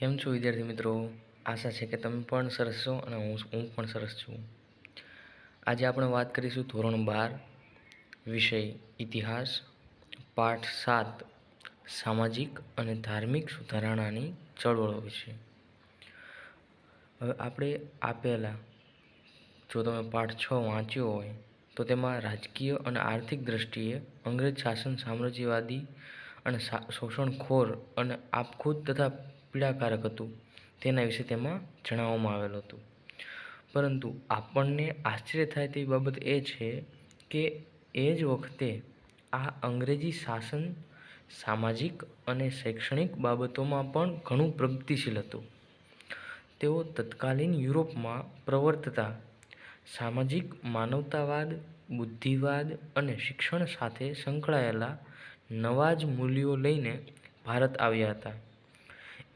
કેમ છો વિદ્યાર્થી મિત્રો? આશા છે કે તમે પણ સરસ છો અને હું પણ સરસ છું. આજે આપણે વાત કરીશું ધોરણ 12 વિષય ઇતિહાસ, પાઠ 7 સામાજિક અને ધાર્મિક સુધારણાની ચળવળો વિશે. હવે આપણે આપેલા જો તમે પાઠ 6 વાંચ્યો હોય તો તેમાં રાજકીય અને આર્થિક દ્રષ્ટિએ અંગ્રેજ શાસન સામ્રાજ્યવાદી અને શોષણખોર અને આપખુદ તથા પીડાકારક હતું તેના વિશે તેમાં જણાવવામાં આવેલું હતું. પરંતુ આપણને આશ્ચર્ય થાય તેવી બાબત એ છે કે એ જ વખતે આ અંગ્રેજી શાસન સામાજિક અને શૈક્ષણિક બાબતોમાં પણ ઘણું પ્રગતિશીલ હતું. તેઓ તત્કાલીન યુરોપમાં પ્રવર્તતા સામાજિક માનવતાવાદ, બુદ્ધિવાદ અને શિક્ષણ સાથે સંકળાયેલા નવા જ મૂલ્યો લઈને ભારત આવ્યા હતા.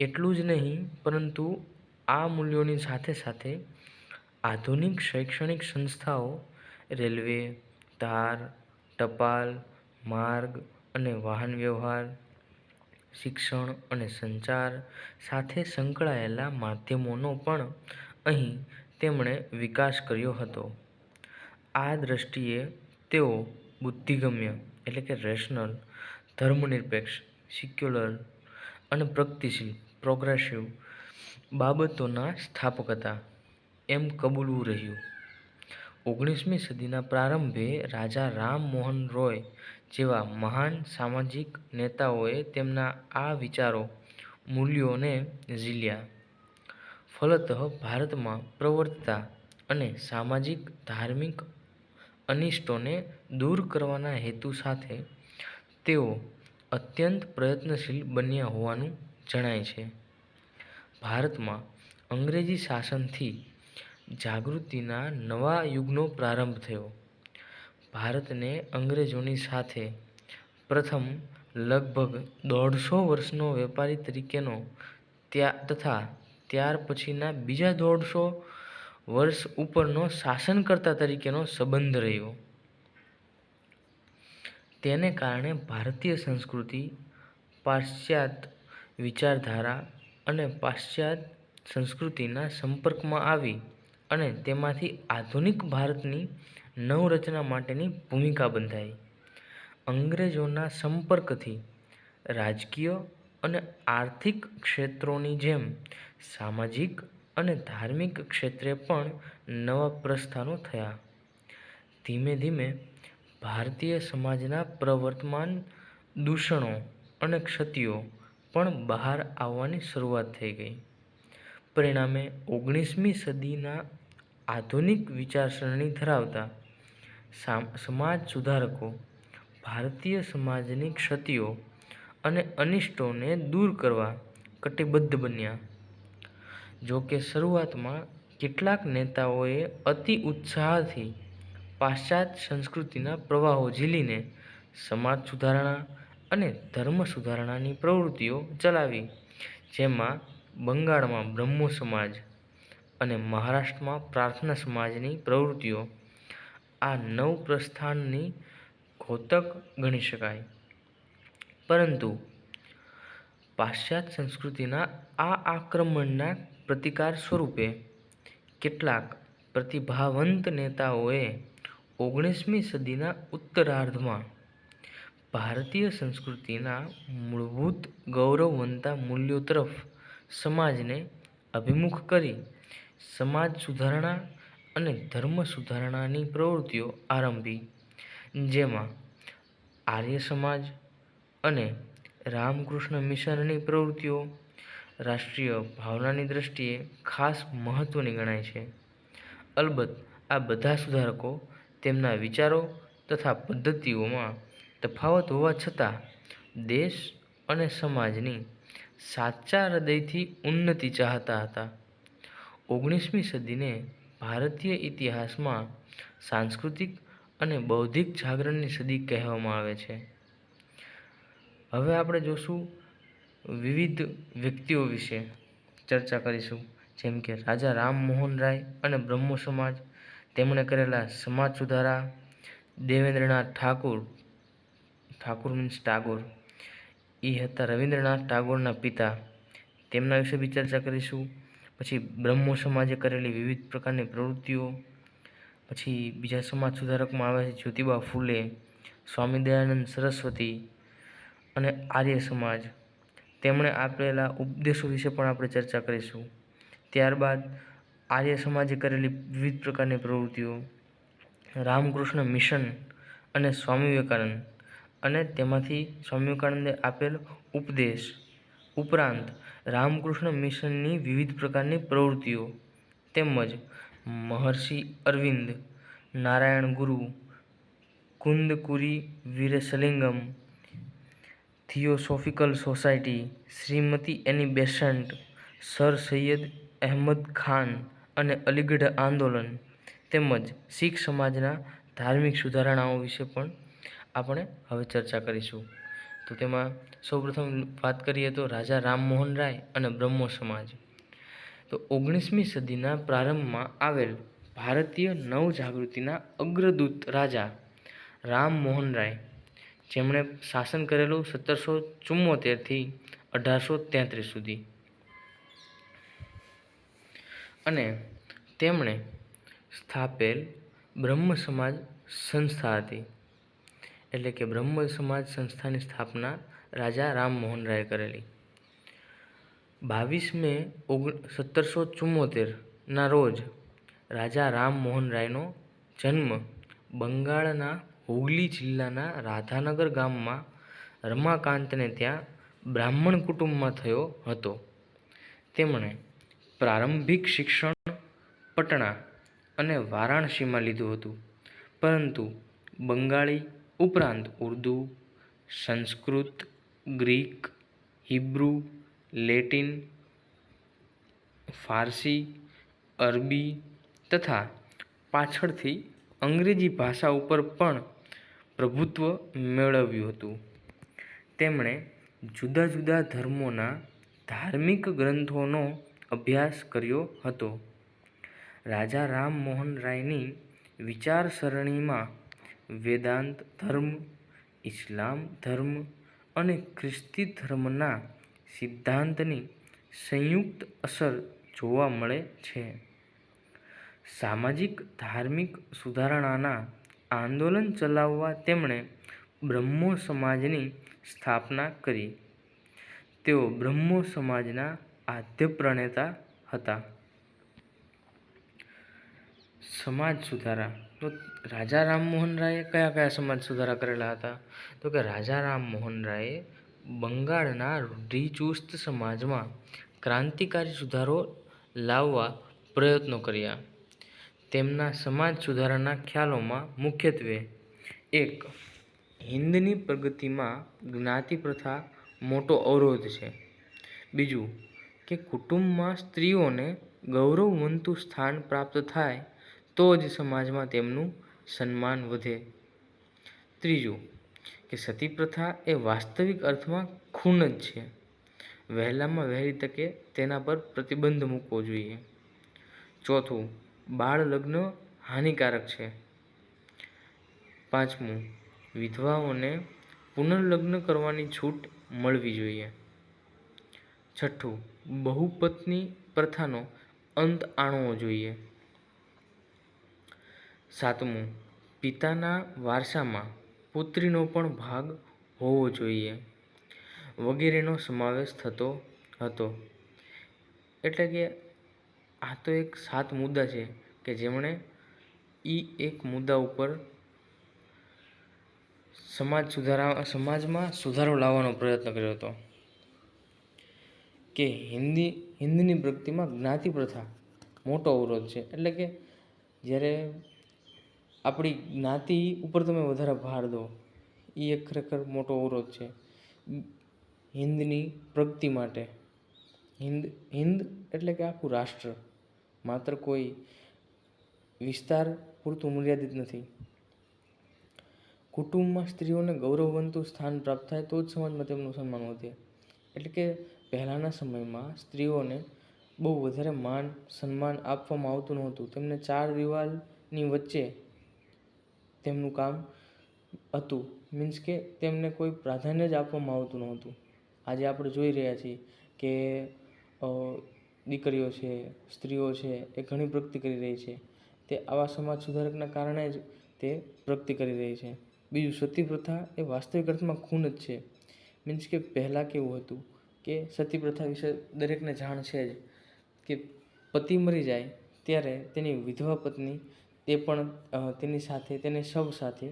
એટલું જ નહીં પરંતુ આ મૂલ્યોની સાથે સાથે આધુનિક શૈક્ષણિક સંસ્થાઓ, રેલવે, તાર, ટપાલ, માર્ગ અને વાહન વ્યવહાર, શિક્ષણ અને સંચાર સાથે સંકળાયેલા માધ્યમોનો પણ અહીં તેમણે વિકાસ કર્યો હતો. આ દ્રષ્ટિએ તેઓ બુદ્ધિગમ્ય એટલે કે રેશનલ, ધર્મનિરપેક્ષ, સેક્યુલર અને પ્રગતિશીલ પ્રોગ્રેસિવ બાબતોના સ્થાપક હતા એમ કબૂલવું રહ્યું. 19મી સદીના પ્રારંભે રાજા રામ મોહન રોય જેવા મહાન સામાજિક નેતાઓએ તેમના આ વિચારો, મૂલ્યોને ઝીલ્યા. ફલતઃ ભારતમાં પ્રવર્તતા અને સામાજિક ધાર્મિક અનિષ્ટોને દૂર કરવાના હેતુ સાથે તેઓ અત્યંત પ્રયત્નશીલ બન્યા હોવાનું જણાય છે. ભારતમાં અંગ્રેજી શાસનથી જાગૃતિના નવા યુગનો પ્રારંભ થયો. ભારતને અંગ્રેજોની સાથે પ્રથમ લગભગ 150 વર્ષનો વેપારી તરીકેનો તથા ત્યાર પછીના બીજા 150 વર્ષ ઉપરનો શાસનકર્તા તરીકેનો સંબંધ રહ્યો. તેને કારણે ભારતીય સંસ્કૃતિ, પાશ્ચાત્ય વિચારધારા અને પાશ્ચાત્ય સંસ્કૃતિના સંપર્કમાં આવી અને તેમાંથી આધુનિક ભારતની નવરચના માટેની ભૂમિકા બંધાઈ. અંગ્રેજોના સંપર્કથી રાજકીય અને આર્થિક ક્ષેત્રોની જેમ સામાજિક અને ધાર્મિક ક્ષેત્રે પણ નવા પ્રસ્થાનો થયા. ધીમે ધીમે ભારતીય સમાજના પ્રવર્તમાન દૂષણો અને ક્ષતિઓ પણ બહાર આવવાની શરૂઆત થઈ ગઈ. પરિણામે 19મી સદીના આધુનિક વિચારસરણી ધરાવતા સમાજ સુધારકો ભારતીય સમાજની ક્ષતિઓ અને અનિષ્ટોને દૂર કરવા કટિબદ્ધ બન્યા. જો કે શરૂઆતમાં કેટલાક નેતાઓએ અતિ ઉત્સાહથી પાશ્ચાત્ય સંસ્કૃતિના પ્રવાહો ઝીલીને સમાજ સુધારણા અને ધર્મ સુધારણાની પ્રવૃત્તિઓ ચલાવી, જેમાં બંગાળમાં બ્રહ્મો સમાજ અને મહારાષ્ટ્રમાં પ્રાર્થના સમાજની પ્રવૃત્તિઓ આ નવપ્રસ્થાનની ઘોતક ગણી શકાય. પરંતુ પાશ્ચાત્ય સંસ્કૃતિના આ આક્રમણના પ્રતિકાર સ્વરૂપે કેટલાક પ્રતિભાવંત નેતાઓએ 19મી સદીના ઉત્તરાર્ધમાં ભારતીય સંસ્કૃતિના મૂળભૂત ગૌરવવંતા મૂલ્યો તરફ સમાજને અભિમુખ કરી સમાજ સુધારણા અને ધર્મ સુધારણાની પ્રવૃત્તિઓ આરંભી, જેમાં આર્ય સમાજ અને રામકૃષ્ણ મિશનની પ્રવૃત્તિઓ રાષ્ટ્રીય ભાવનાની દ્રષ્ટિએ ખાસ મહત્વની ગણાય છે. અલબત્ત આ બધા સુધારકો તેમના વિચારો તથા પદ્ધતિઓમાં તફાવત હોવા છતાં દેશ અને સમાજની સાચા હૃદયથી ઉન્નતિ ચાહતા હતા. 19મી સદીને ભારતીય ઇતિહાસમાં સાંસ્કૃતિક અને બૌદ્ધિક જાગરણની સદી કહેવામાં આવે છે. હવે આપણે જોશું વિવિધ વ્યક્તિઓ વિશે ચર્ચા કરીશું, જેમ કે રાજા રામ મોહન રાય અને બ્રહ્મો સમાજ, તેમણે કરેલા સમાજ સુધારા. દેવેન્દ્રનાથ ઠાકુર, ઠાકુર મીન્સ ટાગોર, એ હતા રવિન્દ્રનાથ ટાગોરના પિતા. તેમના વિશે બી ચર્ચા કરીશું. પછી બ્રહ્મો સમાજે કરેલી વિવિધ પ્રકારની પ્રવૃત્તિઓ. પછી બીજા સમાજ સુધારકમાં આવે છે જ્યોતિબા ફૂલે, સ્વામી દયાનંદ સરસ્વતી અને આર્ય સમાજ. તેમણે આપેલા ઉપદેશો વિશે પણ આપણે ચર્ચા કરીશું. ત્યારબાદ આર્ય સમાજે કરેલી વિવિધ પ્રકારની પ્રવૃત્તિઓ, રામકૃષ્ણ મિશન અને સ્વામી વિવેકાનંદ અને તેમાંથી સ્વામી વિવેકાનંદે આપેલ ઉપદેશ ઉપરાંત રામકૃષ્ણ મિશનની વિવિધ પ્રકારની પ્રવૃત્તિઓ તેમજ મહર્ષિ અરવિંદ, નારાયણ ગુરુ, કુંદકુરી વીરેશલિંગમ, થિયોસોફિકલ સોસાયટી, શ્રીમતી એની બેસન્ટ, સર સૈયદ અહેમદ ખાન અને અલીગઢ આંદોલન તેમજ શીખ સમાજના ધાર્મિક સુધારણાઓ વિશે પણ આપણે હવે ચર્ચા કરીશું. તો તેમાં સૌપ્રથમ વાત કરીએ તો રાજા રામમોહન રાય અને બ્રહ્મો સમાજ. તો 19મી સદીના પ્રારંભમાં આવેલ ભારતીય નવજાગૃતિના અગ્રદૂત રાજા રામમોહન રાય, જેમણે શાસન કરેલું 1774થી 1833 સુધી, અને તેમણે સ્થાપેલ બ્રહ્મ સમાજ સંસ્થા હતી. એટલે કે બ્રહ્મ સમાજ સંસ્થાની સ્થાપના રાજા રામમોહન રાયે કરેલી. 22 મે 1774ના રોજ રાજા રામમોહન રાયનો જન્મ બંગાળના હુગલી જિલ્લાના રાધાનગર ગામમાં રમાકાંતને ત્યાં બ્રાહ્મણ કુટુંબમાં થયો હતો. તેમણે પ્રારંભિક શિક્ષણ પટણા અને વારાણસીમાં લીધું હતું, પરંતુ બંગાળી ઉપરાંત ઉર્દુ, સંસ્કૃત, ગ્રીક, હિબ્રુ, લેટિન, ફારસી, અરબી તથા પાછળથી અંગ્રેજી ભાષા ઉપર પણ પ્રભુત્વ મેળવ્યું હતું. તેમણે જુદા જુદા ધર્મોના ધાર્મિક ગ્રંથોનો અભ્યાસ કર્યો હતો. રાજા રામમોહન રાયની વિચારસરણીમાં વેદાંત ધર્મ, ઇસ્લામ ધર્મ અને ખ્રિસ્તી ધર્મના સિદ્ધાંતની સંયુક્ત અસર જોવા મળે છે. સામાજિક ધાર્મિક સુધારણાના આંદોલન ચલાવવા તેમણે બ્રહ્મો સમાજની સ્થાપના કરી. તેઓ બ્રહ્મો સમાજના આદ્ય પ્રણેતા હતા. સમાજ સુધારા. તો રાજા રામમોહન રાયે કયા કયા સમાજ સુધારા કરેલા હતા? તો કે રાજા રામમોહન રાયે બંગાળના રૂઢિચુસ્ત સમાજમાં ક્રાંતિકારી સુધારો લાવવા પ્રયત્નો કર્યા. તેમના સમાજ સુધારાના ખ્યાલોમાં મુખ્યત્વે એક, હિંદની પ્રગતિમાં જ્ઞાતિ પ્રથા મોટો અવરોધ છે. બીજું કે કુટુંબમાં સ્ત્રીઓને ગૌરવવંતું સ્થાન પ્રાપ્ત થાય તો જ સમાજમાં તેમનું સન્માન વધે. ત્રીજું કે સતી પ્રથા એ વાસ્તવિક અર્થમાં ખૂન જ છે. વહેલામાં વહેલી તકે તેના પર પ્રતિબંધ મૂકવો જોઈએ. ચોથું, બાળ લગ્ન હાનિકારક છે. પાંચમું, વિધવાઓને પુનર્લગ્ન કરવાની છૂટ મળવી જોઈએ. છઠ્ઠું, બહુપત્ની પ્રથાનો અંત આણવો જોઈએ. સાતમું, પિતાના વારસામાં પુત્રીનો પણ ભાગ હોવો જોઈએ વગેરેનો સમાવેશ થતો હતો. એટલે કે આ તો એક 7 મુદ્દા છે કે જેમણે એક મુદ્દા ઉપર સમાજમાં સુધારો લાવવાનો પ્રયત્ન કર્યો હતો કે હિંદની પ્રગતિમાં જ્ઞાતિ પ્રથા મોટો અવરોધ છે. એટલે કે જ્યારે આપણી જ્ઞાતિ ઉપર તમે વધારે ભાર દો, એ એક ખરેખર મોટો અવરોધ છે હિંદની પ્રગતિ માટે. હિંદ એટલે કે આખું રાષ્ટ્ર, માત્ર કોઈ વિસ્તાર પૂરતું મર્યાદિત નથી. કુટુંબમાં સ્ત્રીઓને ગૌરવવંતું સ્થાન પ્રાપ્ત થાય તો જ સમાજમાં તેમનું સન્માન વધે. એટલે કે પહેલાંના સમયમાં સ્ત્રીઓને બહુ વધારે માન સન્માન આપવામાં આવતું નહોતું. તેમને 4 દિવાલની વચ્ચે તેમનું કામ હતું. મીન્સ કે તેમને કોઈ પ્રાધાન્ય જ આપવામાં આવતું નહોતું. આજે આપણે જોઈ રહ્યા છીએ કે દીકરીઓ છે, સ્ત્રીઓ છે, એ ઘણી પ્રગતિ કરી રહી છે. તે આવા સમાજ સુધારકના કારણે જ તે પ્રગતિ કરી રહી છે. બીજું, સતી પ્રથા એ વાસ્તવિક અર્થમાં ખૂન જ છે. મીન્સ કે પહેલાં કેવું હતું કે સતી પ્રથા વિશે દરેકને જાણ છે જ, કે પતિ મરી જાય ત્યારે તેની વિધવા પત્ની તે પણ તેની સાથે તેને શવ સાથે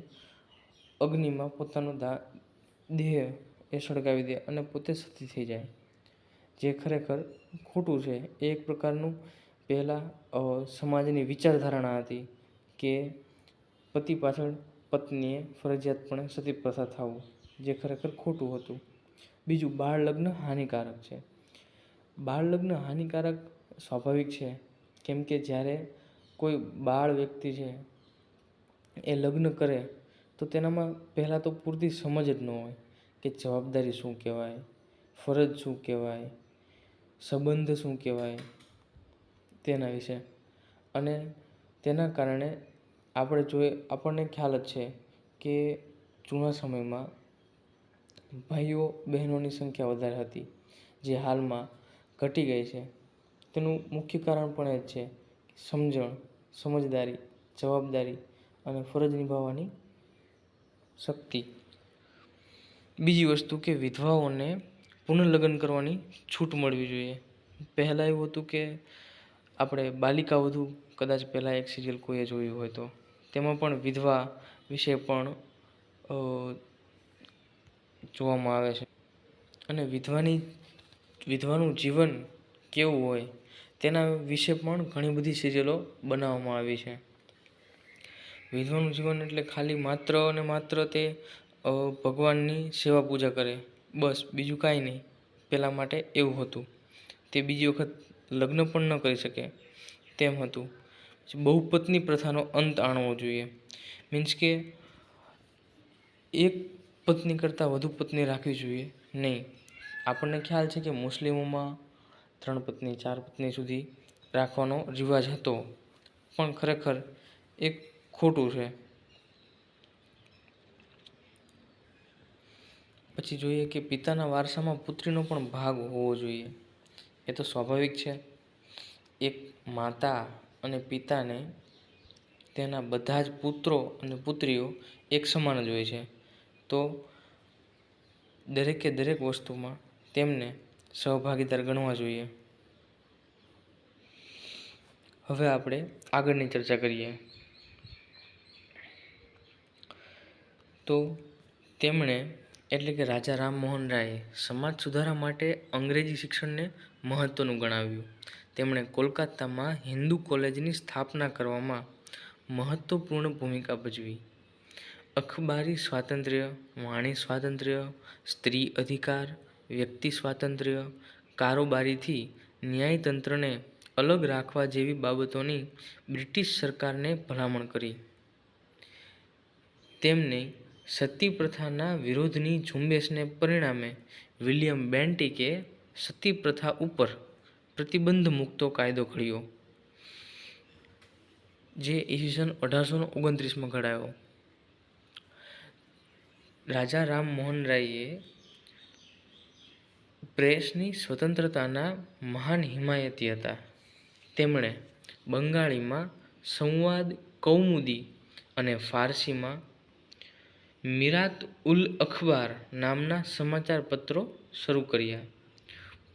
અગ્નિમાં પોતાનો દેહ એ સળગાવી દે અને પોતે સતી થઈ જાય, જે ખરેખર ખોટું છે. એ એક પ્રકારનું પહેલાં સમાજની વિચારધારણા હતી કે પતિ પાછળ પત્નીએ ફરજિયાતપણે સતી પ્રથા થવું, જે ખરેખર ખોટું હતું. બીજું, બાળ લગ્ન હાનિકારક છે. બાળ લગ્ન હાનિકારક સ્વાભાવિક છે, કેમ કે જ્યારે કોઈ બાળ વ્યક્તિ છે એ લગ્ન કરે તો તેનામાં પહેલાં તો પૂરતી સમજ જ ન હોય કે જવાબદારી શું કહેવાય, ફરજ શું કહેવાય, સંબંધ શું કહેવાય તેના વિશે. અને તેના કારણે આપણને ખ્યાલ જ છે કે જૂના સમયમાં ભાઈઓ બહેનોની સંખ્યા વધારે હતી, જે હાલમાં ઘટી ગઈ છે. તેનું મુખ્ય કારણ પણ એ જ છે કે સમજણ, સમજદારી, જવાબદારી અને ફરજ નિભાવવાની શક્તિ. બીજી વસ્તુ કે વિધવાઓને પુનર્લગ્ન કરવાની છૂટ મળવી જોઈએ. પહેલાં એવું હતું કે આપણે બાલિકા વધુ, કદાચ પહેલાં એક સિરિયલ કોઈએ જોયું હોય તો, તેમાં પણ વિધવા વિશે પણ જોવામાં આવે છે. અને વિધવાનું જીવન કેવું હોય તેના વિશે પણ ઘણી બધી સિરિયલો બનાવવામાં આવી છે. વિધવાનું જીવન એટલે ખાલી માત્ર અને માત્ર તે ભગવાનની સેવા પૂજા કરે, બસ, બીજું કાંઈ નહીં. પેલા માટે એવું હતું. તે બીજી વખત લગ્ન પણ ન કરી શકે તેમ હતું. બહુપત્ની પ્રથાનો અંત આણવો જોઈએ. મીન્સ કે એક પત્ની કરતાં વધુ પત્ની રાખવી જોઈએ નહીં. આપણને ખ્યાલ છે કે મુસ્લિમોમાં 3 પત્ની 4 પત્ની સુધી રાખવાનો રિવાજ હતો, પણ ખરેખર એક ખોટું છે. પછી જોઈએ કે પિતાના વારસામાં પુત્રીનો પણ ભાગ હોવો જોઈએ. એ તો સ્વાભાવિક છે. એક માતા અને પિતાને તેના બધા જ પુત્રો અને પુત્રીઓ એક સમાન જ હોય છે, તો દરેકે દરેક વસ્તુમાં તેમને સહભાગીદાર ગણવા જોઈએ. હવે આપણે આગળની ચર્ચા કરીએ. તો તેમણે એટલે કે રાજા રામમોહન રાયે સમાજ સુધારા માટે અંગ્રેજી શિક્ષણને મહત્ત્વનું ગણાવ્યું. તેમણે કોલકાતામાં હિન્દુ કોલેજની સ્થાપના કરવામાં મહત્ત્વપૂર્ણ ભૂમિકા ભજવી. અખબારી સ્વાતંત્ર્ય, વાણી સ્વાતંત્ર્ય, સ્ત્રી અધિકાર, વ્યક્તિ સ્વાતંત્ર્ય, કારોબારીથી ન્યાયતંત્રને અલગ રાખવા જેવી બાબતોની બ્રિટિશ સરકારને ભલામણ કરી. તેમની સતી પ્રથાના વિરોધની ઝુંબેશને પરિણામે વિલિયમ બેન્ટિકે સતી પ્રથા ઉપર પ્રતિબંધ મૂકતો કાયદો ઘડ્યો, જે ઈસવીસન 1829માં ઘડાયો. રાજા રામમોહન રાયે પ્રેસની સ્વતંત્રતાના મહાન હિમાયતી હતા. તેમણે બંગાળીમાં સંવાદ કૌમુદી અને ફારસીમાં મિરાત ઉલ અખબાર નામના સમાચાર પત્રો શરૂ કર્યા.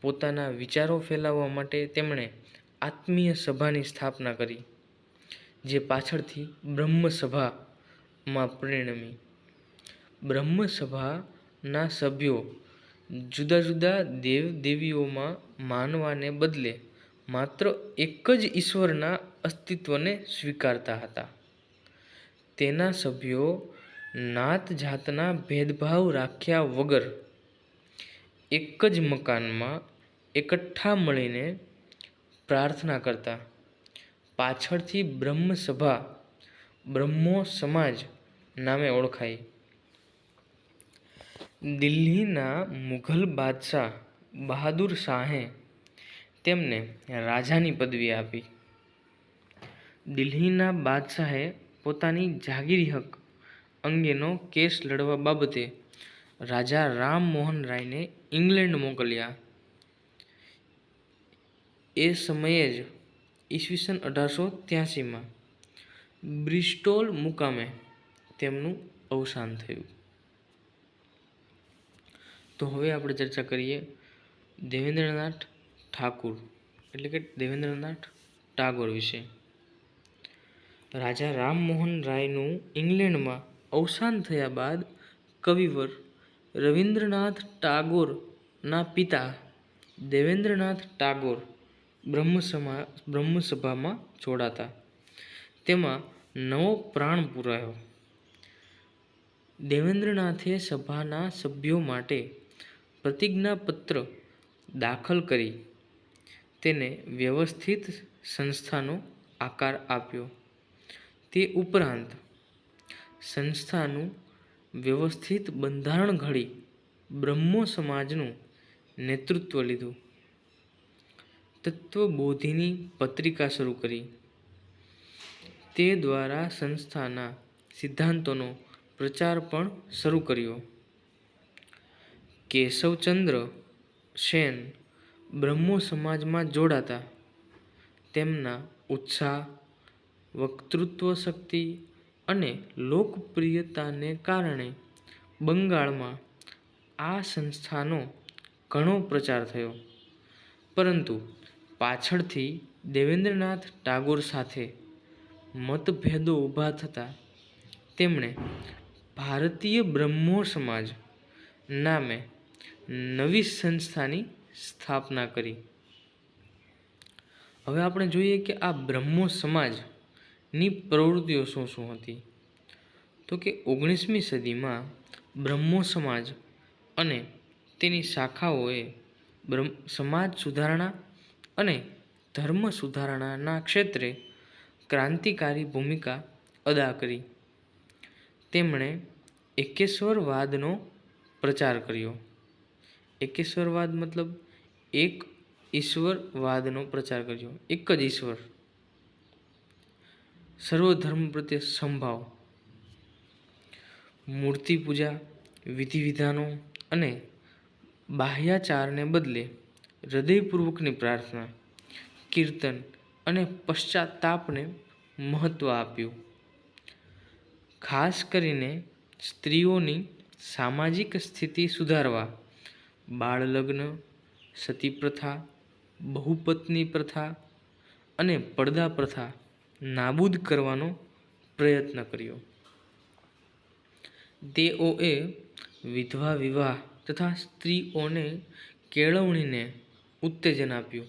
પોતાના વિચારો ફેલાવવા માટે તેમણે આત્મીય સભાની સ્થાપના કરી, જે પાછળથી બ્રહ્મસભામાં પરિણમી. બ્રહ્મસભાના સભ્યો જુદા જુદા દેવદેવીઓમાં માનવાને બદલે માત્ર એક જ ઈશ્વરના અસ્તિત્વને સ્વીકારતા હતા. તેના સભ્યો નાત જાતના ભેદભાવ રાખ્યા વગર એક જ મકાનમાં એકઠા મળીને પ્રાર્થના કરતા. પાછળથી બ્રહ્મસભા બ્રહ્મો સમાજ નામે ઓળખાઈ. દિલ્હીના મુઘલ બાદશાહ બહાદુર શાહે તેમને રાજાની પદવી આપી. દિલ્હીના બાદશાહે પોતાની જાગીરી હક અંગેનો કેસ લડવા બાબતે રાજા રામમોહન રાયને ઇંગ્લેન્ડ મોકલ્યા. એ સમયે જ ઈસવીસન 1883માં બ્રિસ્ટોલ મુકામે તેમનું અવસાન થયું. તો હવે આપણે ચર્ચા કરીએ દેવેન્દ્રનાથ ઠાકુર એટલે કે દેવેન્દ્રનાથ ટાગોર વિશે. રાજા રામમોહન રાયનું ઇંગ્લેન્ડમાં અવસાન થયા બાદ કવિવર રવિન્દ્રનાથ ટાગોરના પિતા દેવેન્દ્રનાથ ટાગોર બ્રહ્મસભામાં જોડાતા. તેમાં નવો પ્રાણ પૂરાયો. દેવેન્દ્રનાથે સભાના સભ્યો માટે પ્રતિજ્ઞાપત્ર દાખલ કરી તેને વ્યવસ્થિત સંસ્થાનો આકાર આપ્યો. તે ઉપરાંત સંસ્થાનું વ્યવસ્થિત બંધારણ ઘડી બ્રહ્મો સમાજનું નેતૃત્વ લીધું. તત્વબોધિની પત્રિકા શરૂ કરી. તે દ્વારા સંસ્થાના સિદ્ધાંતોનો પ્રચાર પણ શરૂ કર્યો. કેશવચંદ્ર સેન બ્રહ્મો સમાજમાં જોડાતા. તેમના ઉત્સાહ, વક્તૃત્વ શક્તિ અને લોકપ્રિયતાને કારણે બંગાળમાં આ સંસ્થાનો ઘણો પ્રચાર થયો. પરંતુ પાછળથી દેવેન્દ્રનાથ ટાગોર સાથે મતભેદો ઊભા થતાં તેમણે ભારતીય બ્રહ્મો સમાજ નામે નવી સંસ્થાની સ્થાપના કરી. હવે આપણે જોઈએ કે આ બ્રહ્મો સમાજની પ્રવૃત્તિઓ શું શું હતી. તો કે 19મી સદીમાં બ્રહ્મો સમાજ અને તેની શાખાઓએ સમાજ સુધારણા અને ધર્મ સુધારણાના ક્ષેત્રે ક્રાંતિકારી ભૂમિકા અદા કરી. તેમણે એકેશ્વરવાદનો પ્રચાર કર્યો. એકેશ્વરવાદ મતલબ એક ઈશ્વરવાદનો પ્રચાર કર્યો. એક જ ઈશ્વર, સર્વધર્મ પ્રત્યે સમભાવ, મૂર્તિ પૂજા, વિધિ વિધાનો અને બાહ્યાચારને બદલે હૃદયપૂર્વકની પ્રાર્થના, કીર્તન અને પશ્ચાતાપને મહત્વ આપ્યું. ખાસ કરીને સ્ત્રીઓની સામાજિક સ્થિતિ સુધારવા બાળલગ્ન, સતી પ્રથા, બહુપત્ની પ્રથા અને પડદા પ્રથા નાબૂદ કરવાનો પ્રયત્ન કર્યો. તેઓએ વિધવા વિવાહ તથા સ્ત્રીઓને કેળવણીને ઉત્તેજન આપ્યું.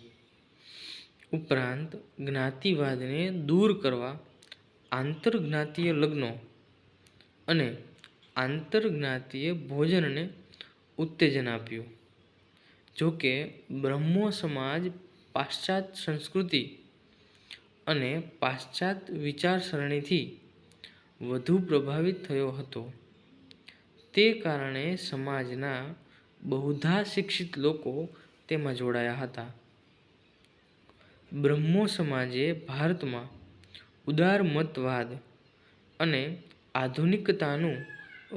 ઉપરાંત જ્ઞાતિવાદને દૂર કરવા આંતરજ્ઞાતીય લગ્નો અને આંતરજ્ઞાતીય ભોજનને ઉત્તેજન આપ્યું. જો કે બ્રહ્મો સમાજ પાશ્ચાત્ય સંસ્કૃતિ અને પાશ્ચાત્ય વિચારસરણીથી વધુ પ્રભાવિત થયો હતો. તે કારણે સમાજના બહુધા શિક્ષિત લોકો તેમાં જોડાયા હતા. બ્રહ્મો સમાજે ભારતમાં ઉદારમતવાદ અને આધુનિકતાનું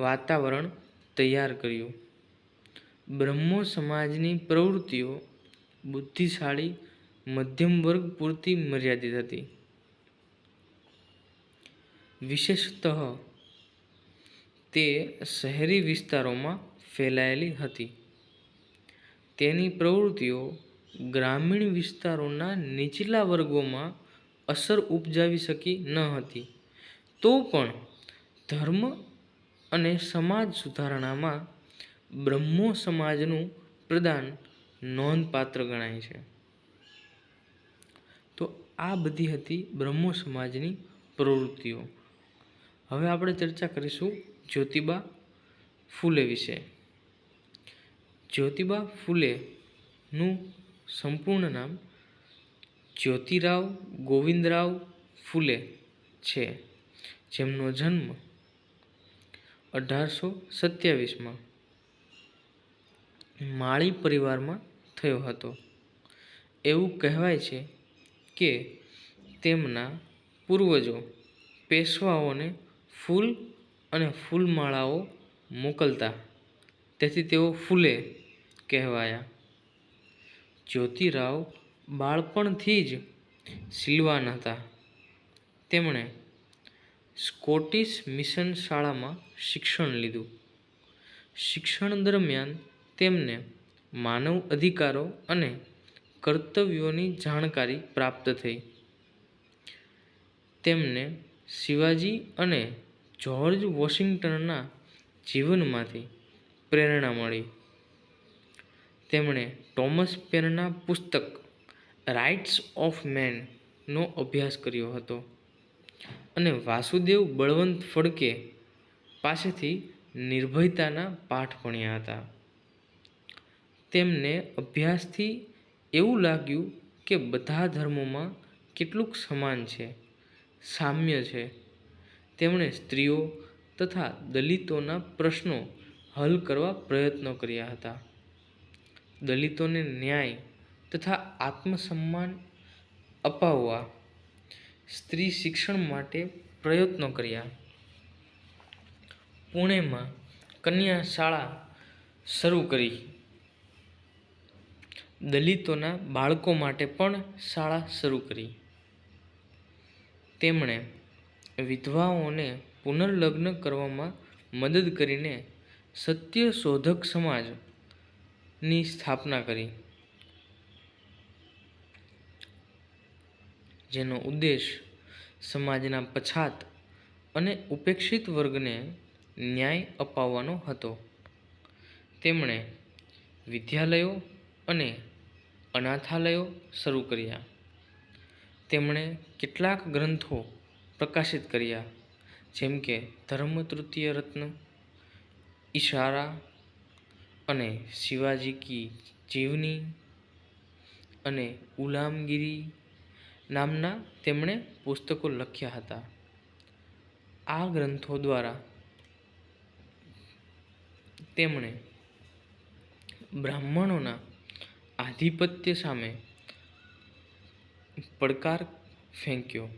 વાતાવરણ તૈયાર કર્યું. બ્રહ્મો સમાજની પ્રવૃત્તિઓ બુદ્ધિશાળી મધ્યમ વર્ગ પૂરતી મર્યાદિત હતી. વિશેષતઃ તે શહેરી વિસ્તારોમાં ફેલાયેલી હતી. તેની પ્રવૃત્તિઓ ગ્રામીણ વિસ્તારોના નીચલા વર્ગોમાં અસર ઉપજાવી શકી ન હતી. તો પણ ધર્મ અને સમાજ સુધારણામાં બ્રહ્મો સમાજનું પ્રદાન નોંધપાત્ર ગણાય છે. તો આ બધી હતી બ્રહ્મો સમાજની પ્રવૃત્તિઓ. હવે આપણે ચર્ચા કરીશું જ્યોતિબા ફૂલે વિશે. જ્યોતિબા ફૂલેનું સંપૂર્ણ નામ જ્યોતિરાવ ગોવિંદરાવ ફૂલે છે, જેમનો જન્મ 1827માં માળી પરિવારમાં થયો હતો. એવું કહેવાય છે કે તેમના પૂર્વજો પેશવાઓને ફૂલ અને ફૂલમાળાઓ મોકલતા, તેથી તેઓ ફૂલે કહેવાયા. જ્યોતિરાવ બાળપણથી જ સિલવાન હતા. તેમણે સ્કોટિશ મિશન શાળામાં શિક્ષણ લીધું. શિક્ષણ દરમિયાન તેમને માનવ અધિકારો અને કર્તવ્યોની જાણકારી પ્રાપ્ત થઈ. તેમને શિવાજી અને જ્યોર્જ વોશિંગ્ટનના જીવનમાંથી પ્રેરણા મળી. તેમણે ટોમસ પેનના પુસ્તક રાઇટ્સ ઓફ મેનનો અભ્યાસ કર્યો હતો અને વાસુદેવ બળવંત ફડકે પાસેથી નિર્ભયતાના પાઠ ભણ્યા હતા. તેમને અભ્યાસથી એવું લાગ્યું કે બધા ધર્મોમાં કેટલુંક સમાન છે, સામ્ય છે. તેમણે સ્ત્રીઓ તથા દલિતોના પ્રશ્નો હલ કરવા પ્રયત્નો કર્યા હતા. દલિતોને ન્યાય તથા આત્મસન્માન અપાવવા સ્ત્રી શિક્ષણ માટે પ્રયત્નો કર્યા. પુણેમાં કન્યા શાળા શરૂ કરી. દલિતોના બાળકો માટે પણ શાળા શરૂ કરી. તેમણે વિધવાઓને પુનર્લગ્ન કરવામાં મદદ કરીને સત્યશોધક સમાજની સ્થાપના કરી, જેનો ઉદ્દેશ સમાજના પછાત અને ઉપેક્ષિત વર્ગને ન્યાય અપાવવાનો હતો. તેમણે વિદ્યાલયો અને અનાથાલયો શરૂ કર્યા. તેમણે કેટલાક ગ્રંથો પ્રકાશિત કર્યા, જેમ કે ધર્મ તૃતીય રત્ન, ઇશારા અને શિવાજી કી જીવની અને ગુલામગીરી નામના તેમણે પુસ્તકો લખ્યા હતા. આ ગ્રંથો દ્વારા તેમણે બ્રાહ્મણોના આધિપત્ય સામે પડકાર ફેંક્યો.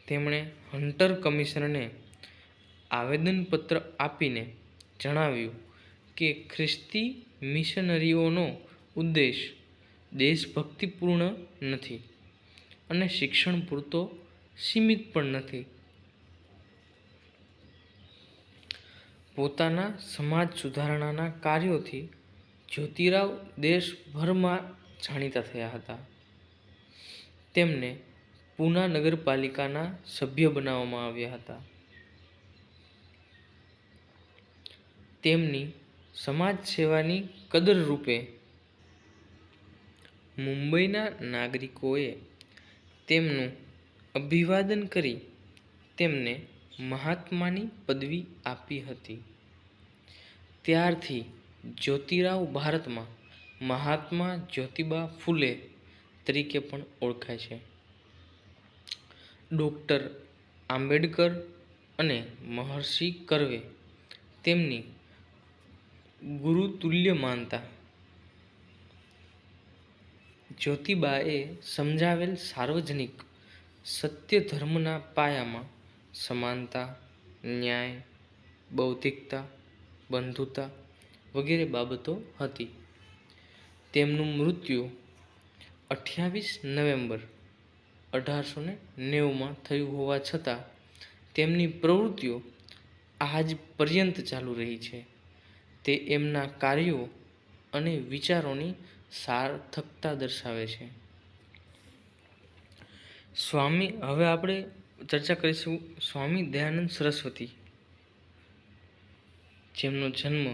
તેમણે હન્ટર કમિશનરને આવેદનપત્ર આપીને જણાવ્યું કે ખ્રિસ્તી મિશનરીઓનો ઉદ્દેશ દેશભક્તિપૂર્ણ નથી અને શિક્ષણ પૂરતો સીમિત પણ નથી. પોતાના સમાજ સુધારણાના કાર્યોથી જ્યોતિરાવ દેશભરમાં જાણીતા થયા હતા. તેમને પૂના નગરપાલિકાના સભ્ય બનાવવામાં આવ્યા હતા. તેમની સમાજ સેવાની કદર રૂપે મુંબઈના નાગરિકોએ તેમનું અભિવાદન કરી તેમને મહાત્માની પદવી આપી હતી. ત્યારથી જ્યોતિરાવ ભારતમાં મહાત્મા જ્યોતિબા ફૂલે તરીકે પણ ઓળખાય છે. ડૉક્ટર આંબેડકર અને મહર્ષિ કર્વે તેમની ગુરુતુલ્ય માનતા. જ્યોતિબાએ સમજાવેલ સાર્વજનિક સત્ય ધર્મના પાયામાં સમાનતા, ન્યાય, બૌદ્ધિકતા, બંધુતા વગેરે બાબતો હતી. તેમનું મૃત્યુ 28 નવેમ્બર 1890માં થયું હોવા છતાં તેમની પ્રવૃત્તિઓ આજ પર્યંત ચાલુ રહી છે. તે એમના કાર્યો અને વિચારોની સાર્થકતા દર્શાવે છે. હવે આપણે ચર્ચા કરીશું સ્વામી દયાનંદ સરસ્વતી, જેમનો જન્મ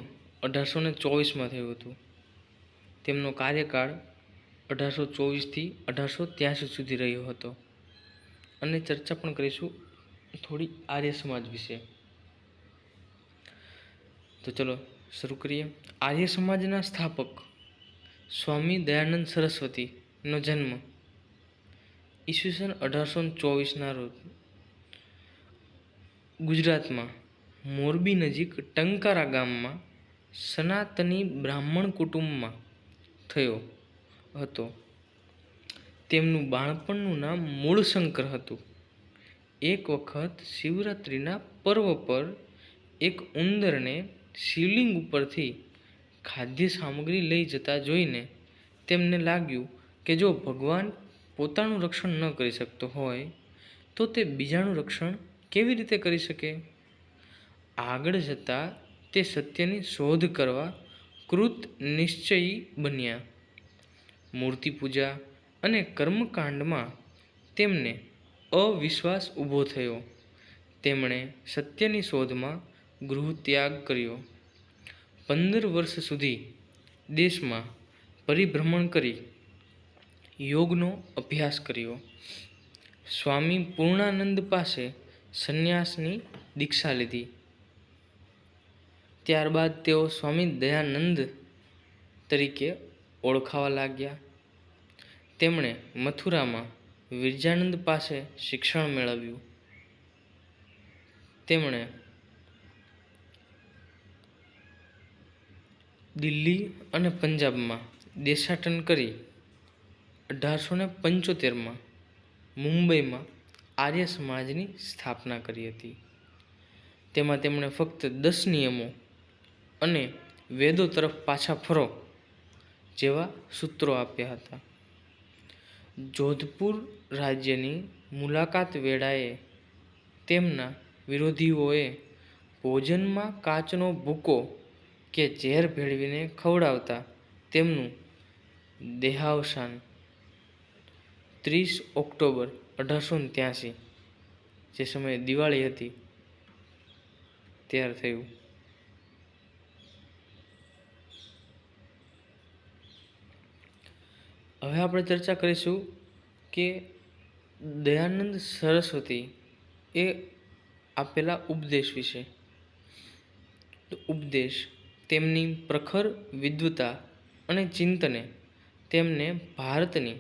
1824માં થયો હતો. તેમનો કાર્યકાળ 1824થી 1883 સુધી રહ્યો હતો. અને ચર્ચા પણ કરીશું થોડી આર્ય સમાજ વિશે. તો ચલો શરૂ કરીએ. આર્ય સમાજના સ્થાપક સ્વામી દયાનંદ સરસ્વતીનો જન્મ ઈસવીસન 1824ના રોજ ગુજરાતમાં મોરબી નજીક ટંકારા ગામમાં સનાતની બ્રાહ્મણ કુટુંબમાં થયો હતો. તેમનું બાળપણનું નામ મૂળશંકર હતું. એક વખત શિવરાત્રિના પર્વ પર એક ઉંદરને શિવલિંગ ઉપરથી ખાદ્ય સામગ્રી લઈ જતા જોઈને તેમને લાગ્યું કે જો ભગવાન પોતાનું રક્ષણ ન કરી શકતો હોય તો તે બીજાનું રક્ષણ કેવી રીતે કરી શકે? આગળ જતાં તે સત્યની શોધ કરવા કૃત નિશ્ચયી બન્યા. મૂર્તિ પૂજા અને કર્મકાંડમાં તેમને અવિશ્વાસ ઊભો થયો. તેમણે સત્યની શોધમાં ગૃહત્યાગ કર્યો. 15 વર્ષ સુધી દેશમાં પરિભ્રમણ કરી યોગનો અભ્યાસ કર્યો. સ્વામી પૂર્ણાનંદ પાસે સંન્યાસની દીક્ષા લીધી. ત્યારબાદ તેઓ સ્વામી દયાનંદ તરીકે ઓળખાવા લાગ્યા. તેમણે મથુરામાં વિરજાનંદ પાસે શિક્ષણ મેળવ્યું. તેમણે દિલ્હી અને પંજાબમાં દેશાટન કરી 1875માં મુંબઈમાં આર્ય સમાજની સ્થાપના કરી હતી. તેમાં તેમણે ફક્ત 10 નિયમો અને વેદો તરફ પાછા ફરો જેવા સૂત્રો આપ્યા હતા. જોધપુર રાજ્યની મુલાકાત વેળાએ તેમના વિરોધીઓએ ભોજનમાં કાચનો ભૂકો કે ઝેર ભેળવીને ખવડાવતા તેમનું દેહાવસાન 30 ઓક્ટોબર 1883 જે સમયે દિવાળી હતી ત્યારે થયું. હવે આપણે ચર્ચા કરીશું કે દયાનંદ સરસ્વતી એ આપેલા ઉપદેશ વિશે. તો ઉપદેશ તેમની પ્રખર વિદ્વતા અને ચિંતને તેમને ભારતની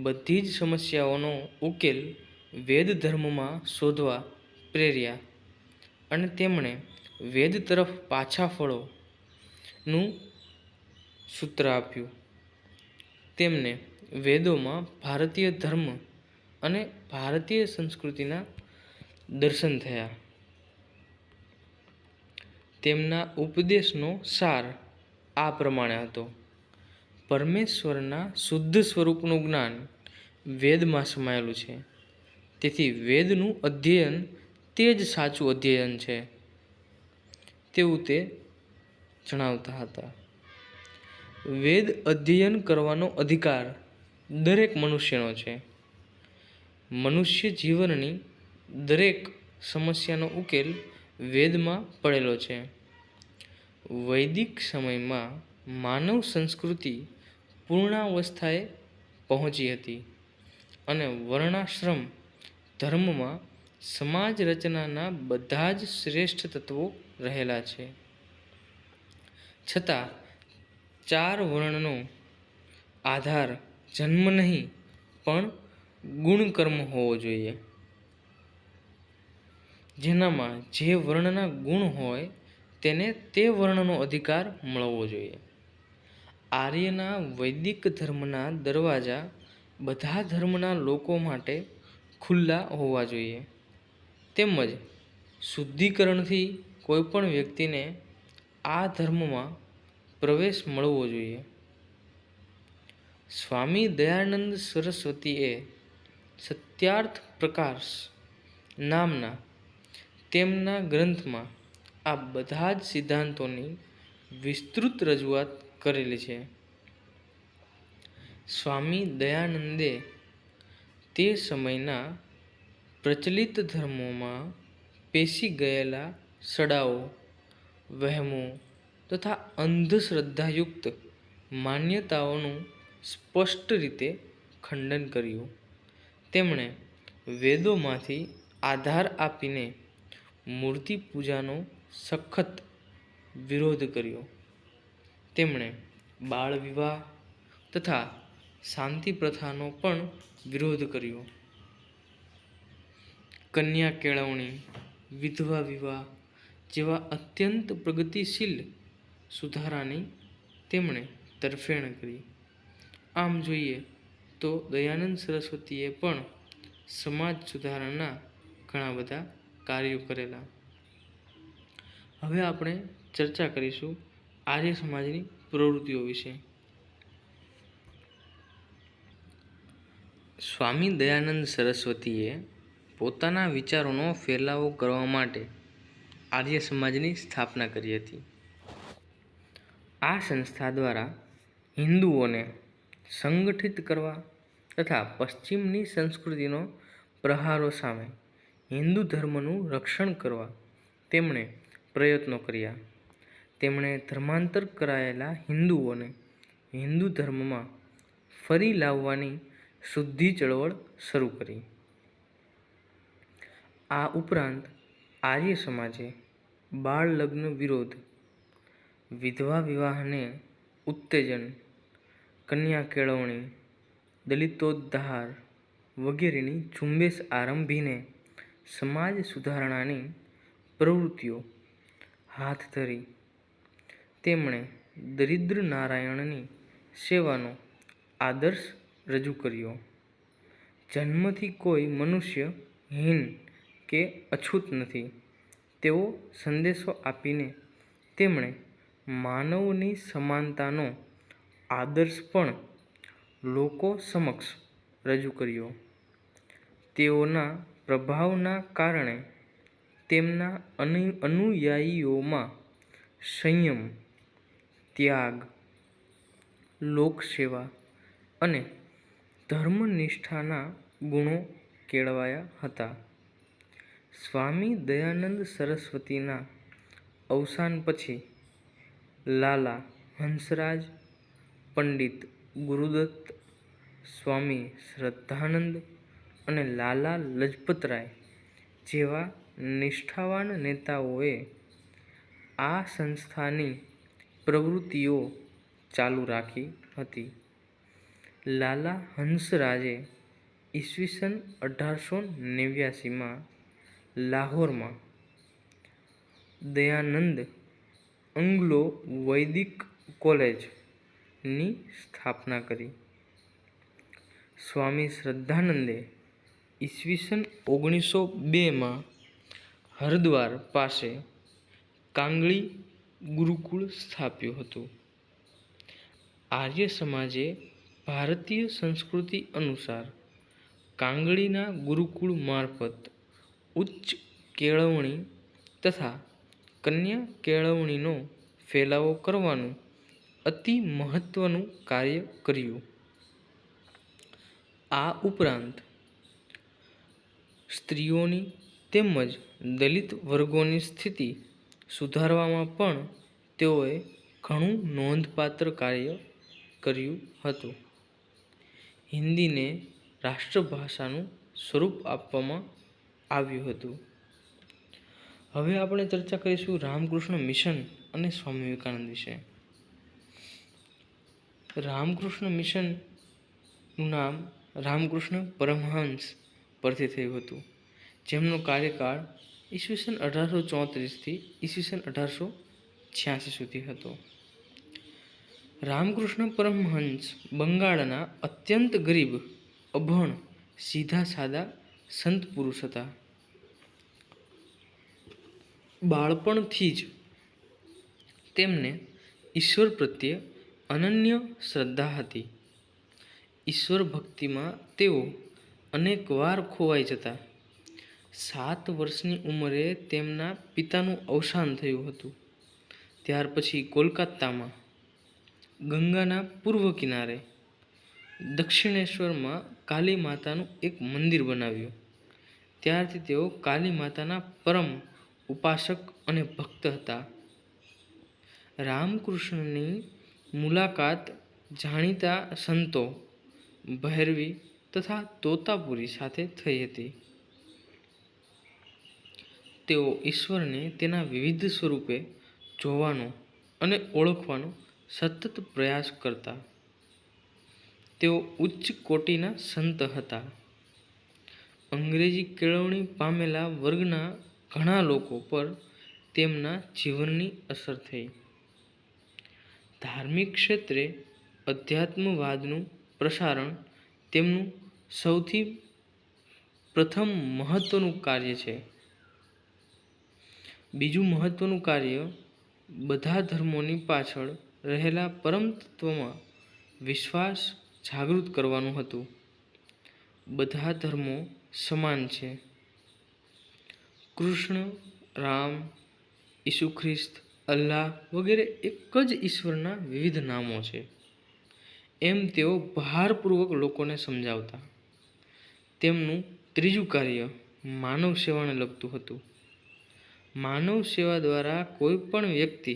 બધી જ સમસ્યાઓનો ઉકેલ વેદ ધર્મમાં શોધવા પ્રેર્યા અને તેમણે વેદ તરફ પાછા ફળોનું સૂત્ર આપ્યું. તેમને વેદોમાં ભારતીય ધર્મ અને ભારતીય સંસ્કૃતિના દર્શન થયા. તેમના ઉપદેશનો સાર આ પ્રમાણે હતો: પરમેશ્વરના શુદ્ધ સ્વરૂપનું જ્ઞાન વેદમાં સમાયેલું છે. તેથી વેદનું અધ્યયન તે જ સાચું અધ્યયન છે તેવું તે જણાવતા હતા. વેદ અધ્યયન કરવાનો અધિકાર દરેક મનુષ્યનો છે. મનુષ્ય જીવનની દરેક સમસ્યાનો ઉકેલ વેદમાં પડેલો છે. વૈદિક સમયમાં માનવ સંસ્કૃતિ પૂર્ણાવસ્થાએ પહોંચી હતી અને વર્ણાશ્રમ ધર્મમાં સમાજ રચનાના બધા જ શ્રેષ્ઠ તત્વો રહેલા છે. છતાં 4 વર્ણનો આધાર જન્મ નહીં પણ ગુણકર્મ હોવો જોઈએ. જેનામાં જે વર્ણના ગુણ હોય તેને તે વર્ણનો અધિકાર મળવો જોઈએ. આર્યના વૈદિક ધર્મના દરવાજા બધા ધર્મના લોકો માટે ખુલ્લા હોવા જોઈએ. તેમજ શુદ્ધિકરણથી કોઈપણ વ્યક્તિને આ ધર્મમાં પ્રવેશ મળવો જોઈએ. સ્વામી દયાનંદ સરસ્વતીએ સત્યાર્થ પ્રકાશ નામના તેમના ગ્રંથમાં આ બધા જ સિદ્ધાંતોની વિસ્તૃત રજૂઆત કરેલી છે. સ્વામી દયાનંદે તે સમયના પ્રચલિત ધર્મોમાં પેસી ગયેલા સડાઓ, વહેમો તથા અંધશ્રદ્ધાયુક્ત માન્યતાઓનું સ્પષ્ટ રીતે ખંડન કર્યું. તેમણે વેદોમાંથી આધાર આપીને મૂર્તિ પૂજાનો સખત વિરોધ કર્યો. તેમણે બાળ વિવાહ તથા શાંતિ પ્રથાનો પણ વિરોધ કર્યો. કન્યા કેળવણી, વિધવા વિવાહ જેવા અત્યંત પ્રગતિશીલ સુધારાની તેમણે તરફેણ કરી. આમ જોઈએ તો દયાનંદ સરસ્વતીએ પણ સમાજ સુધારણના ઘણા બધા કાર્યો કરેલા. હવે આપણે ચર્ચા કરીશું આર્ય સમાજની પ્રવૃત્તિઓ વિશે. સ્વામી દયાનંદ સરસ્વતીએ પોતાના વિચારોનો ફેલાવો કરવા માટે આર્ય સમાજની સ્થાપના કરી હતી. આ સંસ્થા દ્વારા હિન્દુઓને સંગઠિત કરવા તથા પશ્ચિમની સંસ્કૃતિનો પ્રહારો સામે હિન્દુ ધર્મનું રક્ષણ કરવા તેમણે પ્રયત્નો કર્યા. તેમણે ધર્માંતર કરાયેલા હિન્દુઓને હિન્દુ ધર્મમાં ફરી લાવવાની શુદ્ધિ ચળવળ શરૂ કરી. આ ઉપરાંત આર્ય સમાજે બાળ લગ્ન વિરોધ, વિધવા વિવાહને ઉત્તેજન, કન્યા કેળવણી, દલિતોદ્ધાર વગેરેની ઝુંબેશ આરંભીને સમાજ સુધારણાની પ્રવૃત્તિઓ હાથ ધરી. તેમણે દરિદ્ર નારાયણની સેવાનો આદર્શ રજૂ કર્યો. જન્મથી કોઈ મનુષ્ય હીન કે અછૂત નથી તેવો સંદેશો આપીને તેમણે માનવની સમાનતાનો આદર્શ પણ લોકો સમક્ષ રજૂ કર્યો. તેઓના પ્રભાવના કારણે તેમના અનુયાયીઓમાં સંયમ, ત્યાગ, લોકસેવા અને ધર્મનિષ્ઠાના ગુણો કેળવાયા હતા. સ્વામી દયાનંદ સરસ્વતીના અવસાન પછી લાલા હંસરાજ, પંડિત ગુરુદત્ત, સ્વામી શ્રદ્ધાનંદ અને લાલા લજપતરાય જેવા નિષ્ઠાવાન નેતાઓએ આ સંસ્થાની પ્રવૃત્તિઓ ચાલુ રાખી હતી. લાલા હંસરાજે ઈસવીસન 1889માં લાહોરમાં દયાનંદ અંગ્લો વૈદિક કોલેજની સ્થાપના કરી. સ્વામી શ્રદ્ધાનંદે ઈસવીસન 1902માં હરદ્વાર પાસે કાંગડી ગુરુકુળ સ્થાપ્યું હતું. આર્ય સમાજે ભારતીય સંસ્કૃતિ અનુસાર કાંગડીના ગુરુકુળ મારફત ઉચ્ચ કેળવણી તથા કન્યા કેળવણીનો ફેલાવો કરવાનું અતિ મહત્વનું કાર્ય કર્યું. આ ઉપરાંત સ્ત્રીઓની તેમજ દલિત વર્ગોની સ્થિતિ સુધારવામાં પણ તેઓએ ઘણું નોંધપાત્ર કાર્ય કર્યું હતું. હિન્દીને રાષ્ટ્રભાષાનું સ્વરૂપ આપવામાં આવ્યું હતું. હવે આપણે ચર્ચા કરીશું રામકૃષ્ણ મિશન અને સ્વામી વિવેકાનંદ વિશે. રામકૃષ્ણ મિશનનું નામ રામકૃષ્ણ પરમહંસ પરથી થયું હતું, જેમનો કાર્યકાળ ઈસવીસન 1834થી ઈસવીસન 1886 સુધી હતો. રામકૃષ્ણ પરમહંસ બંગાળના અત્યંત ગરીબ, અભણ, સીધા સાદા સંત પુરુષ હતા. બાળપણથી જ તેમને ઈશ્વર પ્રત્યે અનન્ય શ્રદ્ધા હતી. ઈશ્વર ભક્તિમાં તેઓ અનેકવાર ખોવાઈ જતા. 7 વર્ષની ઉંમરે તેમના પિતાનું અવસાન થયું હતું. ત્યાર પછી કોલકાતામાં ગંગાના પૂર્વ કિનારે દક્ષિણેશ્વરમાં કાલી માતાનું એક મંદિર બનાવ્યું. ત્યારથી તેઓ કાલી માતાના પરમ ઉપાસક અને ભક્ત હતા. રામકૃષ્ણની મુલાકાત જાણીતા સંતો ભૈરવી તથા તોતાપુરી સાથે થઈ હતી. તેઓ ઈશ્વરને તેના વિવિધ સ્વરૂપે જોવાનો અને ઓળખવાનો સતત પ્રયાસ કરતા. તેઓ ઉચ્ચ કોટીના સંત હતા. અંગ્રેજી કેળવણી પામેલા વર્ગના ઘણા લોકો પર તેમના જીવનની અસર થઈ. ધાર્મિક ક્ષેત્રે અધ્યાત્મવાદનું પ્રસારણ તેમનું સૌથી પ્રથમ મહત્વનું કાર્ય છે. બીજું મહત્વનું કાર્ય બધા ધર્મોની પાછળ રહેલા પરમ તત્વમાં વિશ્વાસ જાગૃત કરવાનું હતું. બધા ધર્મો સમાન છે. કૃષ્ણ, રામ, ઈસુ ખ્રિસ્ત, અલ્લાહ વગેરે એક જ ઈશ્વરના વિવિધ નામો છે, એમ તેઓ ભારપૂર્વક લોકોને સમજાવતા. તેમનું ત્રીજું કાર્ય માનવ સેવાને લગતું હતું. માનવ સેવા દ્વારા કોઈ પણ વ્યક્તિ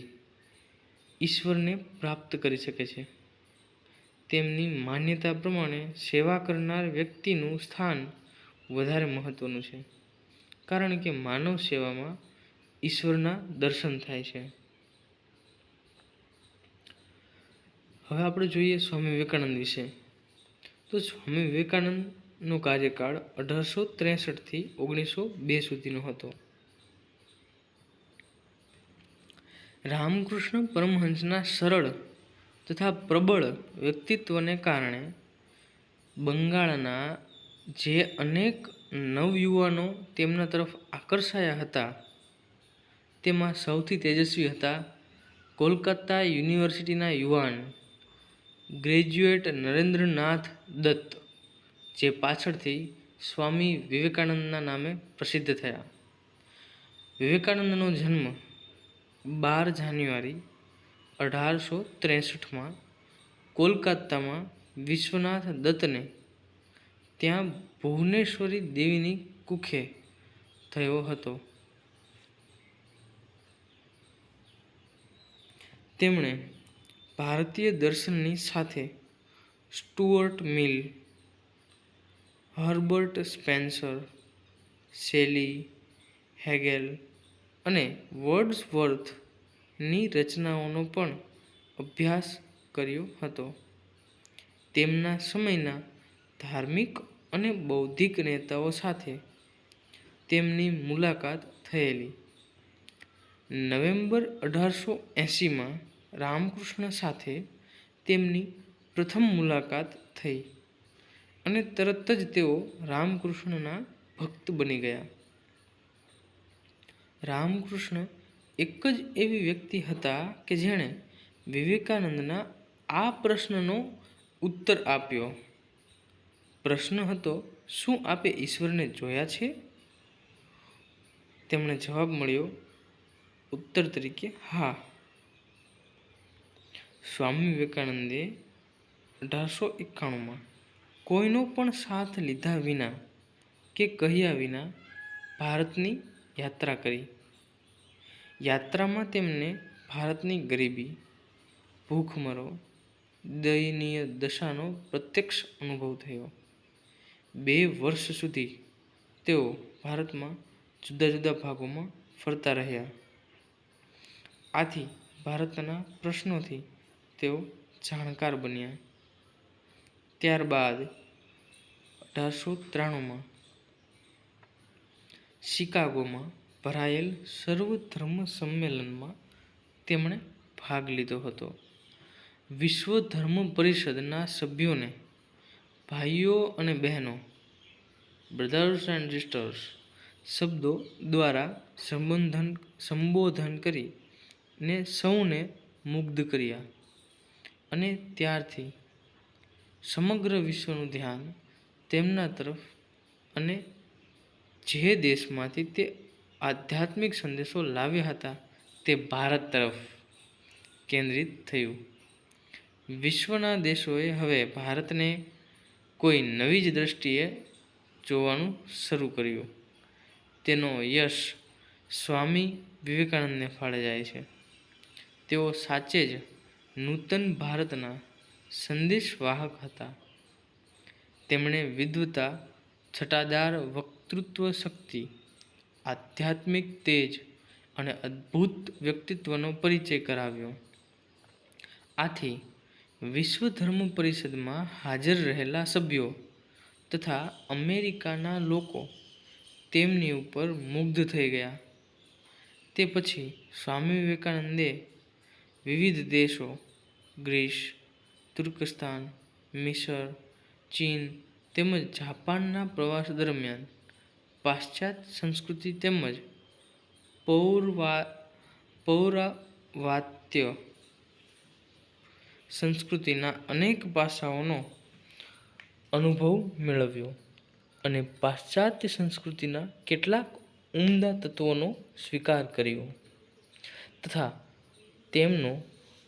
ઈશ્વરને પ્રાપ્ત કરી શકે છે. તેમની માન્યતા પ્રમાણે સેવા કરનાર વ્યક્તિનું સ્થાન વધારે મહત્વનું છે, કારણ કે માનવ સેવામાં ઈશ્વરના દર્શન થાય છે. હવે આપણે જોઈએ સ્વામી વિવેકાનંદ વિશે. તો સ્વામી વિવેકાનંદનો કાર્યકાળ 1863 થી 1902 સુધીનો હતો. રામકૃષ્ણ પરમહંસના સરળ તથા પ્રબળ વ્યક્તિત્વને કારણે બંગાળના જે અનેક નવયુવાનો તેમના તરફ આકર્ષાયા હતા, તેમાં સૌથી તેજસ્વી હતા કોલકાતા યુનિવર્સિટીના યુવાન ગ્રેજ્યુએટ નરેન્દ્રનાથ દત્ત, જે પાછળથી સ્વામી વિવેકાનંદના નામે પ્રસિદ્ધ થયા. વિવેકાનંદનો જન્મ 12 જાન્યુઆરી 1863 કોલકાતામાં વિશ્વનાથ દત્તને ત્યાં ભુવનેશ્વરી દેવીની કુખે થયો હતો. તેમણે ભારતીય દર્શનની સાથે સ્ટુઅર્ટ મિલ, હર્બર્ટ સ્પેન્સર, શેલી, હેગેલ અને વર્ડસવર્થની રચનાઓનો પણ અભ્યાસ કર્યો હતો. તેમના સમયના ધાર્મિક અને બૌદ્ધિક નેતાઓ સાથે તેમની મુલાકાત થયેલી. નવેમ્બર 1880 રામકૃષ્ણ સાથે તેમની પ્રથમ મુલાકાત થઈ અને તરત જ તેઓ રામકૃષ્ણના ભક્ત બની ગયા. રામકૃષ્ણ એક જ એવી વ્યક્તિ હતા કે જેણે વિવેકાનંદના આ પ્રશ્નનો ઉત્તર આપ્યો. પ્રશ્ન હતો, શું આપે ઈશ્વરને જોયા છે? તેમણે જવાબ મળ્યો ઉત્તર તરીકે, હા. સ્વામી વિવેકાનંદે 1891 કોઈનો પણ સાથ લીધા વિના કે કહ્યા વિના ભારતની યાત્રા કરી. યાત્રામાં તેમને ભારતની ગરીબી, ભૂખમરો, દયનીય દશાનો પ્રત્યક્ષ અનુભવ થયો. 2 વર્ષ સુધી તેઓ ભારતમાં જુદા જુદા ભાગોમાં ફરતા રહ્યા. આથી ભારતના પ્રશ્નોથી તેઓ જાણકાર બન્યા. ત્યારબાદ 1893 શિકાગોમાં ભરાયેલ સર્વધર્મ સંમેલનમાં તેમણે ભાગ લીધો હતો. વિશ્વ ધર્મ પરિષદના સભ્યોને ભાઈઓ અને બહેનો, બ્રધર્સ એન્ડ સિસ્ટર્સ શબ્દો દ્વારા સંબોધન કરીને સૌને મુગ્ધ કર્યા અને ત્યારથી સમગ્ર વિશ્વનું ધ્યાન તેમના તરફ અને જે દેશમાંથી તે આધ્યાત્મિક સંદેશો લાવ્યા હતા તે ભારત તરફ કેન્દ્રિત થયું. વિશ્વના દેશોએ હવે ભારતને કોઈ નવી જ દ્રષ્ટિએ જોવાનું શરૂ કર્યું. તેનો યશ સ્વામી વિવેકાનંદને ફાળે જાય છે. તેઓ સાચે જ નૂતન ભારતના સંદેશવાહક હતા. તેમણે વિદ્વતા, છટાદાર વક્તૃત્વ શક્તિ, આધ્યાત્મિક તેજ અને અદ્ભુત વ્યક્તિત્વનો પરિચય કરાવ્યો. આથી વિશ્વ ધર્મ પરિષદમાં હાજર રહેલા સભ્યો તથા અમેરિકાના લોકો તેમની ઉપર મુગ્ધ થઈ ગયા. તે પછી સ્વામી વિવેકાનંદે વિવિધ દેશો ગ્રીસ, તુર્કસ્તાન, મિસર, ચીન તેમજ જાપાનના પ્રવાસ દરમિયાન પાશ્ચાત્ય સંસ્કૃતિ તેમજ પૌરાવાત્ય સંસ્કૃતિના અનેક પાસાઓનો અનુભવ મેળવ્યો. અને પાશ્ચાત્ય સંસ્કૃતિના કેટલાક ઉમદા તત્વોનો સ્વીકાર કર્યો તથા તેમનો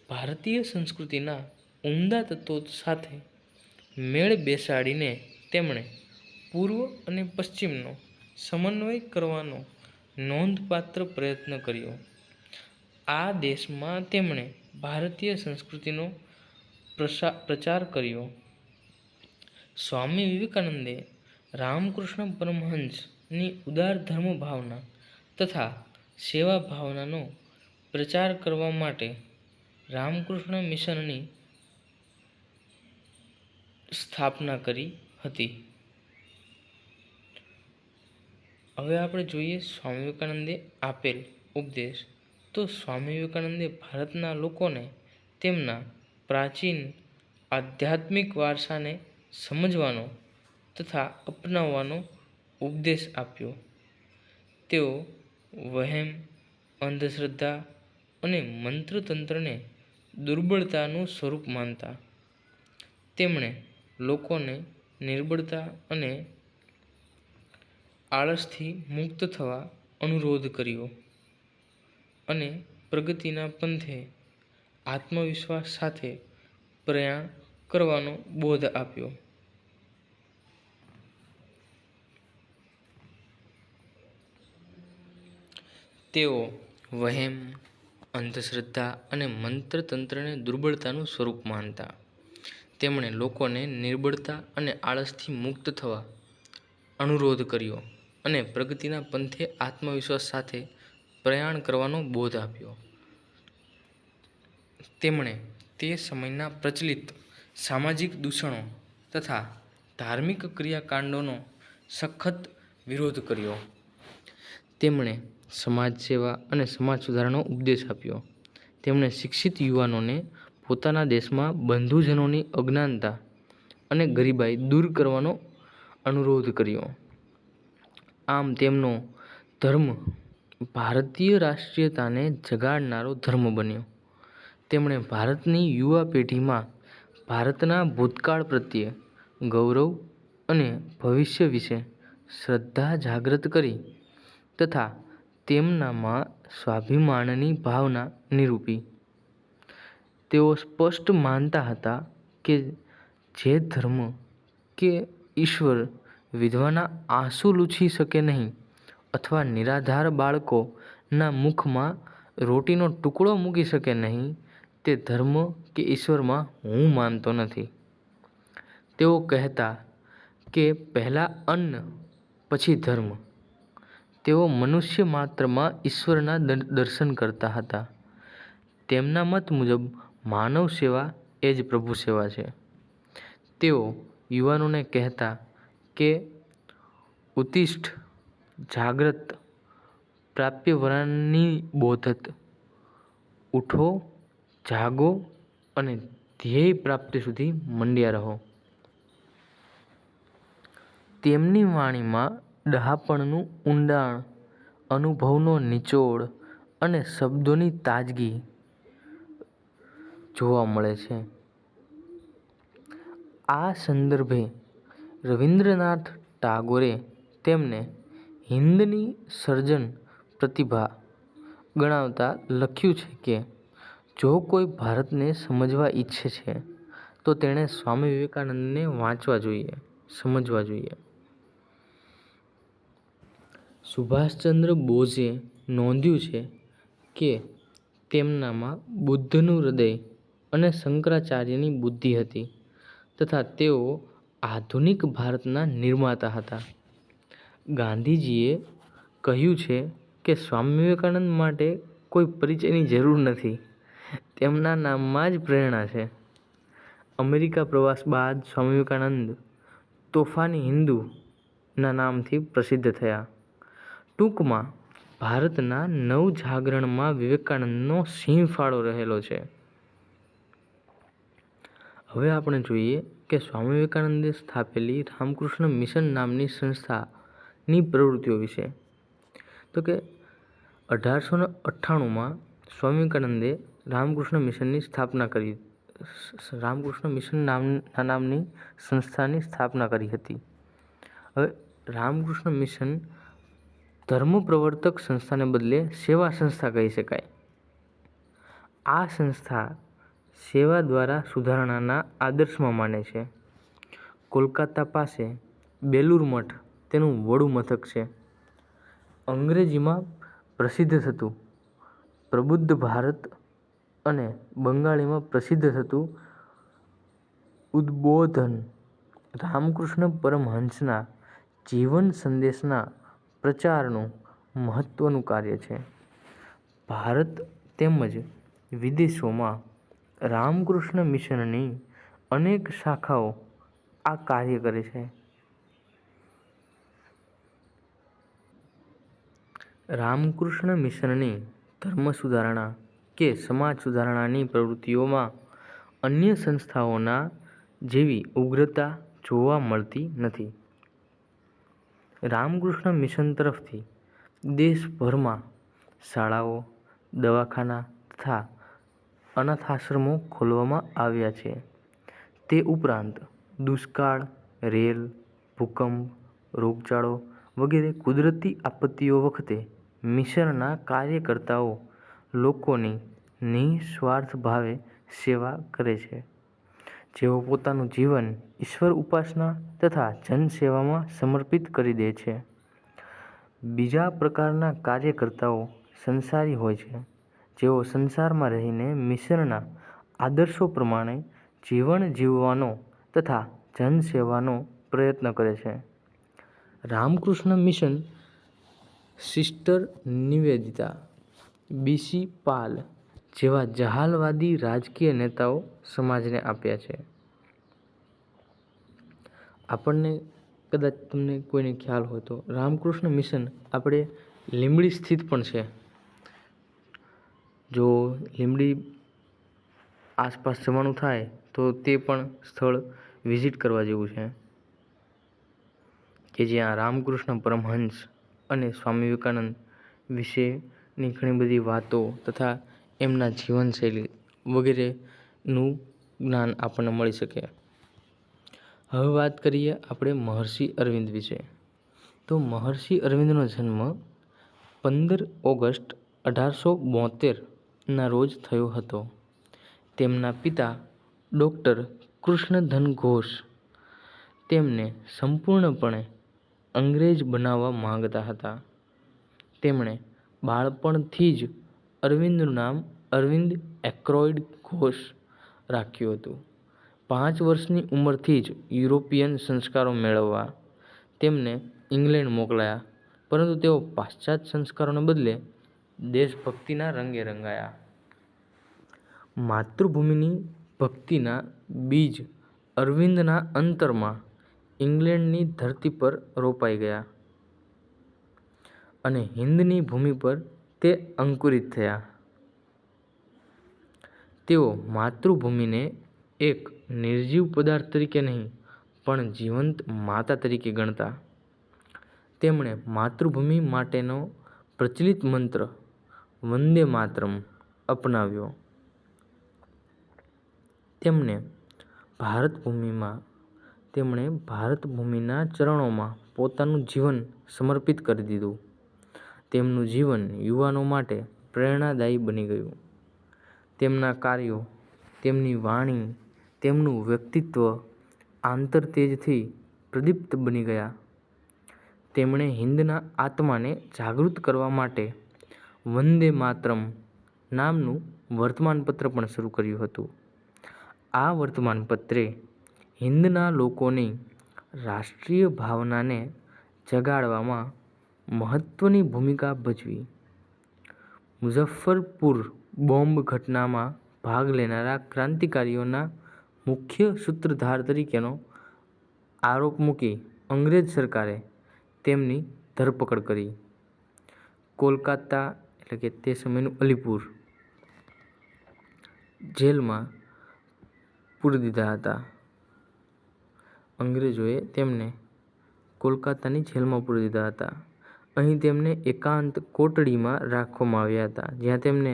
ભારતીય સંસ્કૃતિના ઉમદા તત્વો સાથે મેળ બેસાડીને તેમણે પૂર્વ અને પશ્ચિમનો સમન્વય કરવાનો નોંધપાત્ર પ્રયત્ન કર્યો. આ દેશમાં તેમણે ભારતીય સંસ્કૃતિનો પ્રચાર કર્યો. સ્વામી વિવેકાનંદે રામકૃષ્ણ પરમહંસની ઉદાર ધર્મ ભાવના તથા સેવા ભાવનાનો પ્રચાર કરવા માટે રામકૃષ્ણ મિશનની સ્થાપના કરી હતી. હવે આપણે જોઈએ સ્વામી વિવેકાનંદે આપેલ ઉપદેશ. તો સ્વામી વિવેકાનંદે ભારતના લોકોને તેમના પ્રાચીન આધ્યાત્મિક વારસાને સમજવાનો તથા અપનાવવાનો ઉપદેશ આપ્યો. તેઓ વહેમ, અંધશ્રદ્ધા અને મંત્રતંત્રને દુર્બળતાનું સ્વરૂપ માનતા. તેમણે લોકોને નિર્બળતા અને આળસથી મુક્ત થવા અનુરોધ કર્યો અને પ્રગતિના પંથે આત્મવિશ્વાસ સાથે પ્રયાણ કરવાનો બોધ આપ્યો. તેઓ વહેમ, અંધશ્રદ્ધા અને મંત્રતંત્રને દુર્બળતાનું સ્વરૂપ માનતા. તેમણે લોકોને નિર્બળતા અને આળસથી મુક્ત થવા અનુરોધ કર્યો અને પ્રગતિના પંથે આત્મવિશ્વાસ સાથે પ્રયાણ કરવાનો બોધ આપ્યો. તેમણે તે સમયના પ્રચલિત સામાજિક દૂષણો તથા ધાર્મિક ક્રિયાકાંડોનો સખત વિરોધ કર્યો. તેમણે સમાજ સેવા અને સમાજ સુધારણાનો ઉપદેશ આપ્યો. તેમણે શિક્ષિત યુવાનોને પોતાના દેશમાં બંધુજનોની અજ્ઞાનતા અને ગરીબાઈ દૂર કરવાનો અનુરોધ કર્યો. આમ તેમનો ધર્મ ભારતીય રાષ્ટ્રીયતાને જગાડનારો ધર્મ બન્યો. તેમણે ભારતની યુવા પેઢીમાં ભારતના ભૂતકાળ પ્રત્યે ગૌરવ અને ભવિષ્ય વિશે શ્રદ્ધા જાગૃત કરી તથા તેમનામાં સ્વાભિમાનની ભાવના નિરૂપી. તેઓ સ્પષ્ટ માનતા હતા કે જે ધર્મ કે ઈશ્વર વિધવાના આંસુ લૂછી શકે નહીં અથવા નિરાધાર બાળકોના મુખમાં રોટીનો ટુકડો મૂકી શકે નહીં, તે ધર્મ કે ઈશ્વરમાં હું માનતો નથી. તેઓ કહેતા કે પહેલાં અન્ન પછી ધર્મ. તેઓ મનુષ્ય માત્રમાં ઈશ્વરના દર્શન કરતા હતા. તેમના મત મુજબ માનવ સેવા એ જ પ્રભુ સેવા છે. તેઓ યુવાનોને કહેતા કે ઉત્તિષ્ઠ, જાગ્રત, પ્રાપ્યવરાની બોધત. ઉઠો, જાગો અને ધ્યેય પ્રાપ્તિ સુધી મંડ્યા રહો. તેમની વાણીમાં ડહાપણનું ઊંડાણ, અનુભવનો નિચોડ અને શબ્દોની તાજગી જોવા મળે છે. આ સંદર્ભે રવિન્દ્રનાથ ટાગોરે તેમને હિન્દની સર્જન પ્રતિભા ગણાવતા લખ્યું છે કે જો કોઈ ભારતને સમજવા ઈચ્છે છે તો તેણે સ્વામી વિવેકાનંદને વાંચવા જોઈએ, સમજવા જોઈએ. સુભાષચંદ્ર બોઝે નોંધ્યું છે કે તેમનામાં બુદ્ધનું હૃદય અને શંકરાચાર્યની બુદ્ધિ હતી તથા તેઓ આધુનિક ભારતના નિર્માતા હતા. ગાંધીજીએ કહ્યું છે કે સ્વામી વિવેકાનંદ માટે કોઈ પરિચયની જરૂર નથી, તેમના નામમાં જ પ્રેરણા છે. અમેરિકા પ્રવાસ બાદ સ્વામી વિવેકાનંદ તોફાની હિન્દુના નામથી પ્રસિદ્ધ થયા. ટૂંકમાં ભારતના નવજાગરણમાં વિવેકાનંદનો સિંહ ફાળો રહેલો છે. હવે આપણે જોઈએ કે સ્વામી વિવેકાનંદે સ્થાપેલી રામકૃષ્ણ મિશન નામની સંસ્થાની પ્રવૃત્તિઓ વિશે. તો કે 1898માં સ્વામી વિવેકાનંદે રામકૃષ્ણ મિશનની સ્થાપના કરી. રામકૃષ્ણ મિશન નામની સંસ્થાની સ્થાપના કરી હતી હવે રામકૃષ્ણ મિશન ધર્મ પ્રવર્તક સંસ્થાને બદલે સેવા સંસ્થા કહી શકાય. આ સંસ્થા સેવા દ્વારા સુધારણાના આદર્શમાં માને છે. કોલકાતા પાસે બેલુર મઠ તેનું વડું મથક છે. અંગ્રેજીમાં પ્રસિદ્ધ થતું પ્રબુદ્ધ ભારત અને બંગાળીમાં પ્રસિદ્ધ થતું ઉદ્બોધન રામકૃષ્ણ પરમહંસના જીવન સંદેશના પ્રચારનું મહત્વનું કાર્ય છે. ભારત તેમજ વિદેશોમાં રામકૃષ્ણ મિશનની અનેક શાખાઓ આ કાર્ય કરે છે. રામકૃષ્ણ મિશનની ધર્મ સુધારણા કે સમાજ સુધારણાની પ્રવૃત્તિઓમાં અન્ય સંસ્થાઓના જેવી ઉગ્રતા જોવા મળતી નથી. રામકૃષ્ણ મિશન તરફથી દેશભરમાં શાળાઓ, દવાખાના તથા અનાથાશ્રમો ખોલવામાં આવ્યા છે. તે ઉપરાંત દુષ્કાળ, રેલ, ભૂકંપ, રોગચાળો વગેરે કુદરતી આપત્તિઓ વખતે મિશનના કાર્યકર્તાઓ લોકોની નિસ્વાર્થ ભાવે સેવા કરે છે. જેઓ પોતાનું જીવન ઈશ્વર ઉપાસના તથા જનસેવામાં સમર્પિત કરી દે છે. બીજા પ્રકારના કાર્યકર્તાઓ સંસારી હોય છે, જેઓ સંસારમાં રહીને મિશનના આદર્શો પ્રમાણે જીવન જીવવાનો તથા જનસેવાનો પ્રયત્ન કરે છે. Ramakrishna Mission Sister Nivedita, B C. Pal જેવા જહાલવાદી રાજકીય નેતાઓ સમાજને આપ્યા છે. આપણને કદાચ તમને કોઈને ખ્યાલ હોય તો રામકૃષ્ણ મિશન આપણે લીંબડી સ્થિત પણ છે. જો લીંબડી આસપાસ જવાનું થાય તો તે પણ સ્થળ વિઝિટ કરવા જેવું છે કે જ્યાં રામકૃષ્ણ પરમહંસ અને સ્વામી વિવેકાનંદ વિશેની ઘણી બધી વાતો તથા એમના જીવનશૈલી વગેરેનું જ્ઞાન આપણને મળી શકે. હવે વાત કરીએ આપણે મહર્ષિ અરવિંદ વિશે. તો મહર્ષિ અરવિંદનો જન્મ 15 ઓગસ્ટ 1872ના રોજ થયો હતો. તેમના પિતા ડૉક્ટર કૃષ્ણધન ઘોષ તેમને સંપૂર્ણપણે અંગ્રેજ બનાવવા માંગતા હતા. તેમણે બાળપણથી જ અરવિંદનું નામ અરવિંદ એક્રોઇડ ઘોષ રાખ્યું હતું. 5 વર્ષની ઉંમરથી જ યુરોપિયન સંસ્કારો મેળવવા તેમને ઇંગ્લેન્ડ મોકલાયા, પરંતુ તેઓ પાશ્ચાત્ય સંસ્કારોને બદલે દેશભક્તિના રંગે રંગાયા. માતૃભૂમિની ભક્તિના બીજ અરવિંદના અંતરમાં ઇંગ્લેન્ડની ધરતી પર રોપાઈ ગયા અને હિંદની ભૂમિ પર તે અંકુરિત થયા. તેઓ માતૃભૂમિને એક નિર્જીવ પદાર્થ તરીકે નહીં પણ જીવંત માતા તરીકે ગણતા. તેમણે માતૃભૂમિ માટેનો પ્રચલિત મંત્ર વંદે માતરમ અપનાવ્યો. તેમણે ભારતભૂમિના ચરણોમાં પોતાનું જીવન સમર્પિત કરી દીધું. તેમનું જીવન યુવાનો માટે પ્રેરણાદાયી બની ગયું. તેમના કાર્યો, તેમની વાણી, તેમનું વ્યક્તિત્વ આંતરતેજથી પ્રદીપ્ત બની ગયા. તેમણે હિંદના આત્માને જાગૃત કરવા માટે વંદે માતરમ નામનું વર્તમાનપત્ર પણ શરૂ કર્યું હતું. આ વર્તમાનપત્રે હિંદના લોકોની રાષ્ટ્રીય ભાવનાને જગાડવામાં મહત્વની ભૂમિકા ભજવી. મુઝફ્ફરપુર બોમ્બ ઘટનામાં ભાગ લેનારા ક્રાંતિકારીઓના મુખ્ય સૂત્રધાર તરીકેનો આરોપ મૂકી અંગ્રેજ સરકારે તેમની ધરપકડ કરી. કોલકાતા એટલે કે તે સમયનું અલીપુર જેલમાં પૂરી દીધા હતા. અંગ્રેજોએ તેમને કોલકાતાની જેલમાં પૂરી દીધા હતા. અહીં તેમને એકાંત કોટડીમાં રાખવામાં આવ્યા હતા, જ્યાં તેમને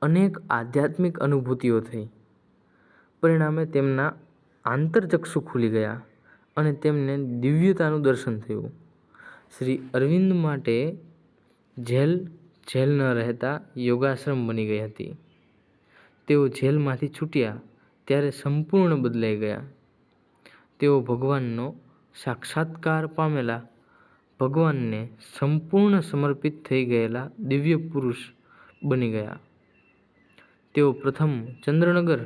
અનેક આધ્યાત્મિક અનુભૂતિઓ થઈ. પરિણામે તેમના આંતરચક્ષુ ખુલી ગયા અને તેમને દિવ્યતાનું દર્શન થયું. શ્રી અરવિંદ માટે જેલ ન રહેતા યોગાશ્રમ બની ગઈ હતી. તેઓ જેલમાંથી છૂટ્યા ત્યારે સંપૂર્ણ બદલાઈ ગયા. તેઓ ભગવાનનો સાક્ષાત્કાર પામેલા, ભગવાનને સંપૂર્ણ સમર્પિત થઈ ગયેલા દિવ્ય પુરુષ બની ગયા. તેઓ પ્રથમ ચંદ્રનગર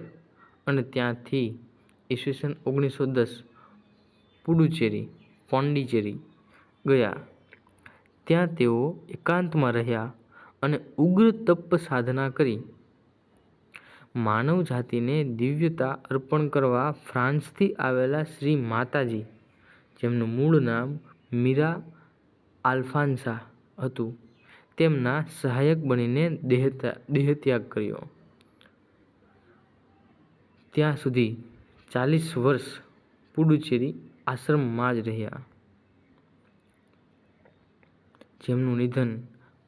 અને ત્યાંથી ઈસવીસન 1910 પોંડિચેરી ગયા. ત્યાં તેઓ એકાંતમાં રહ્યા અને ઉગ્ર તપ સાધના કરી. માનવ જાતિને દિવ્યતા અર્પણ કરવા ફ્રાન્સથી આવેલા શ્રી માતાજી, જેમનું મૂળ નામ મીરા આલ્ફાન્સા હતું, તેમના સહાયક બનીને દેહત્યાગ કર્યો. ત્યાં સુધી 40 વર્ષ પુડુચેરી આશ્રમમાં જ રહ્યા, જેમનું નિધન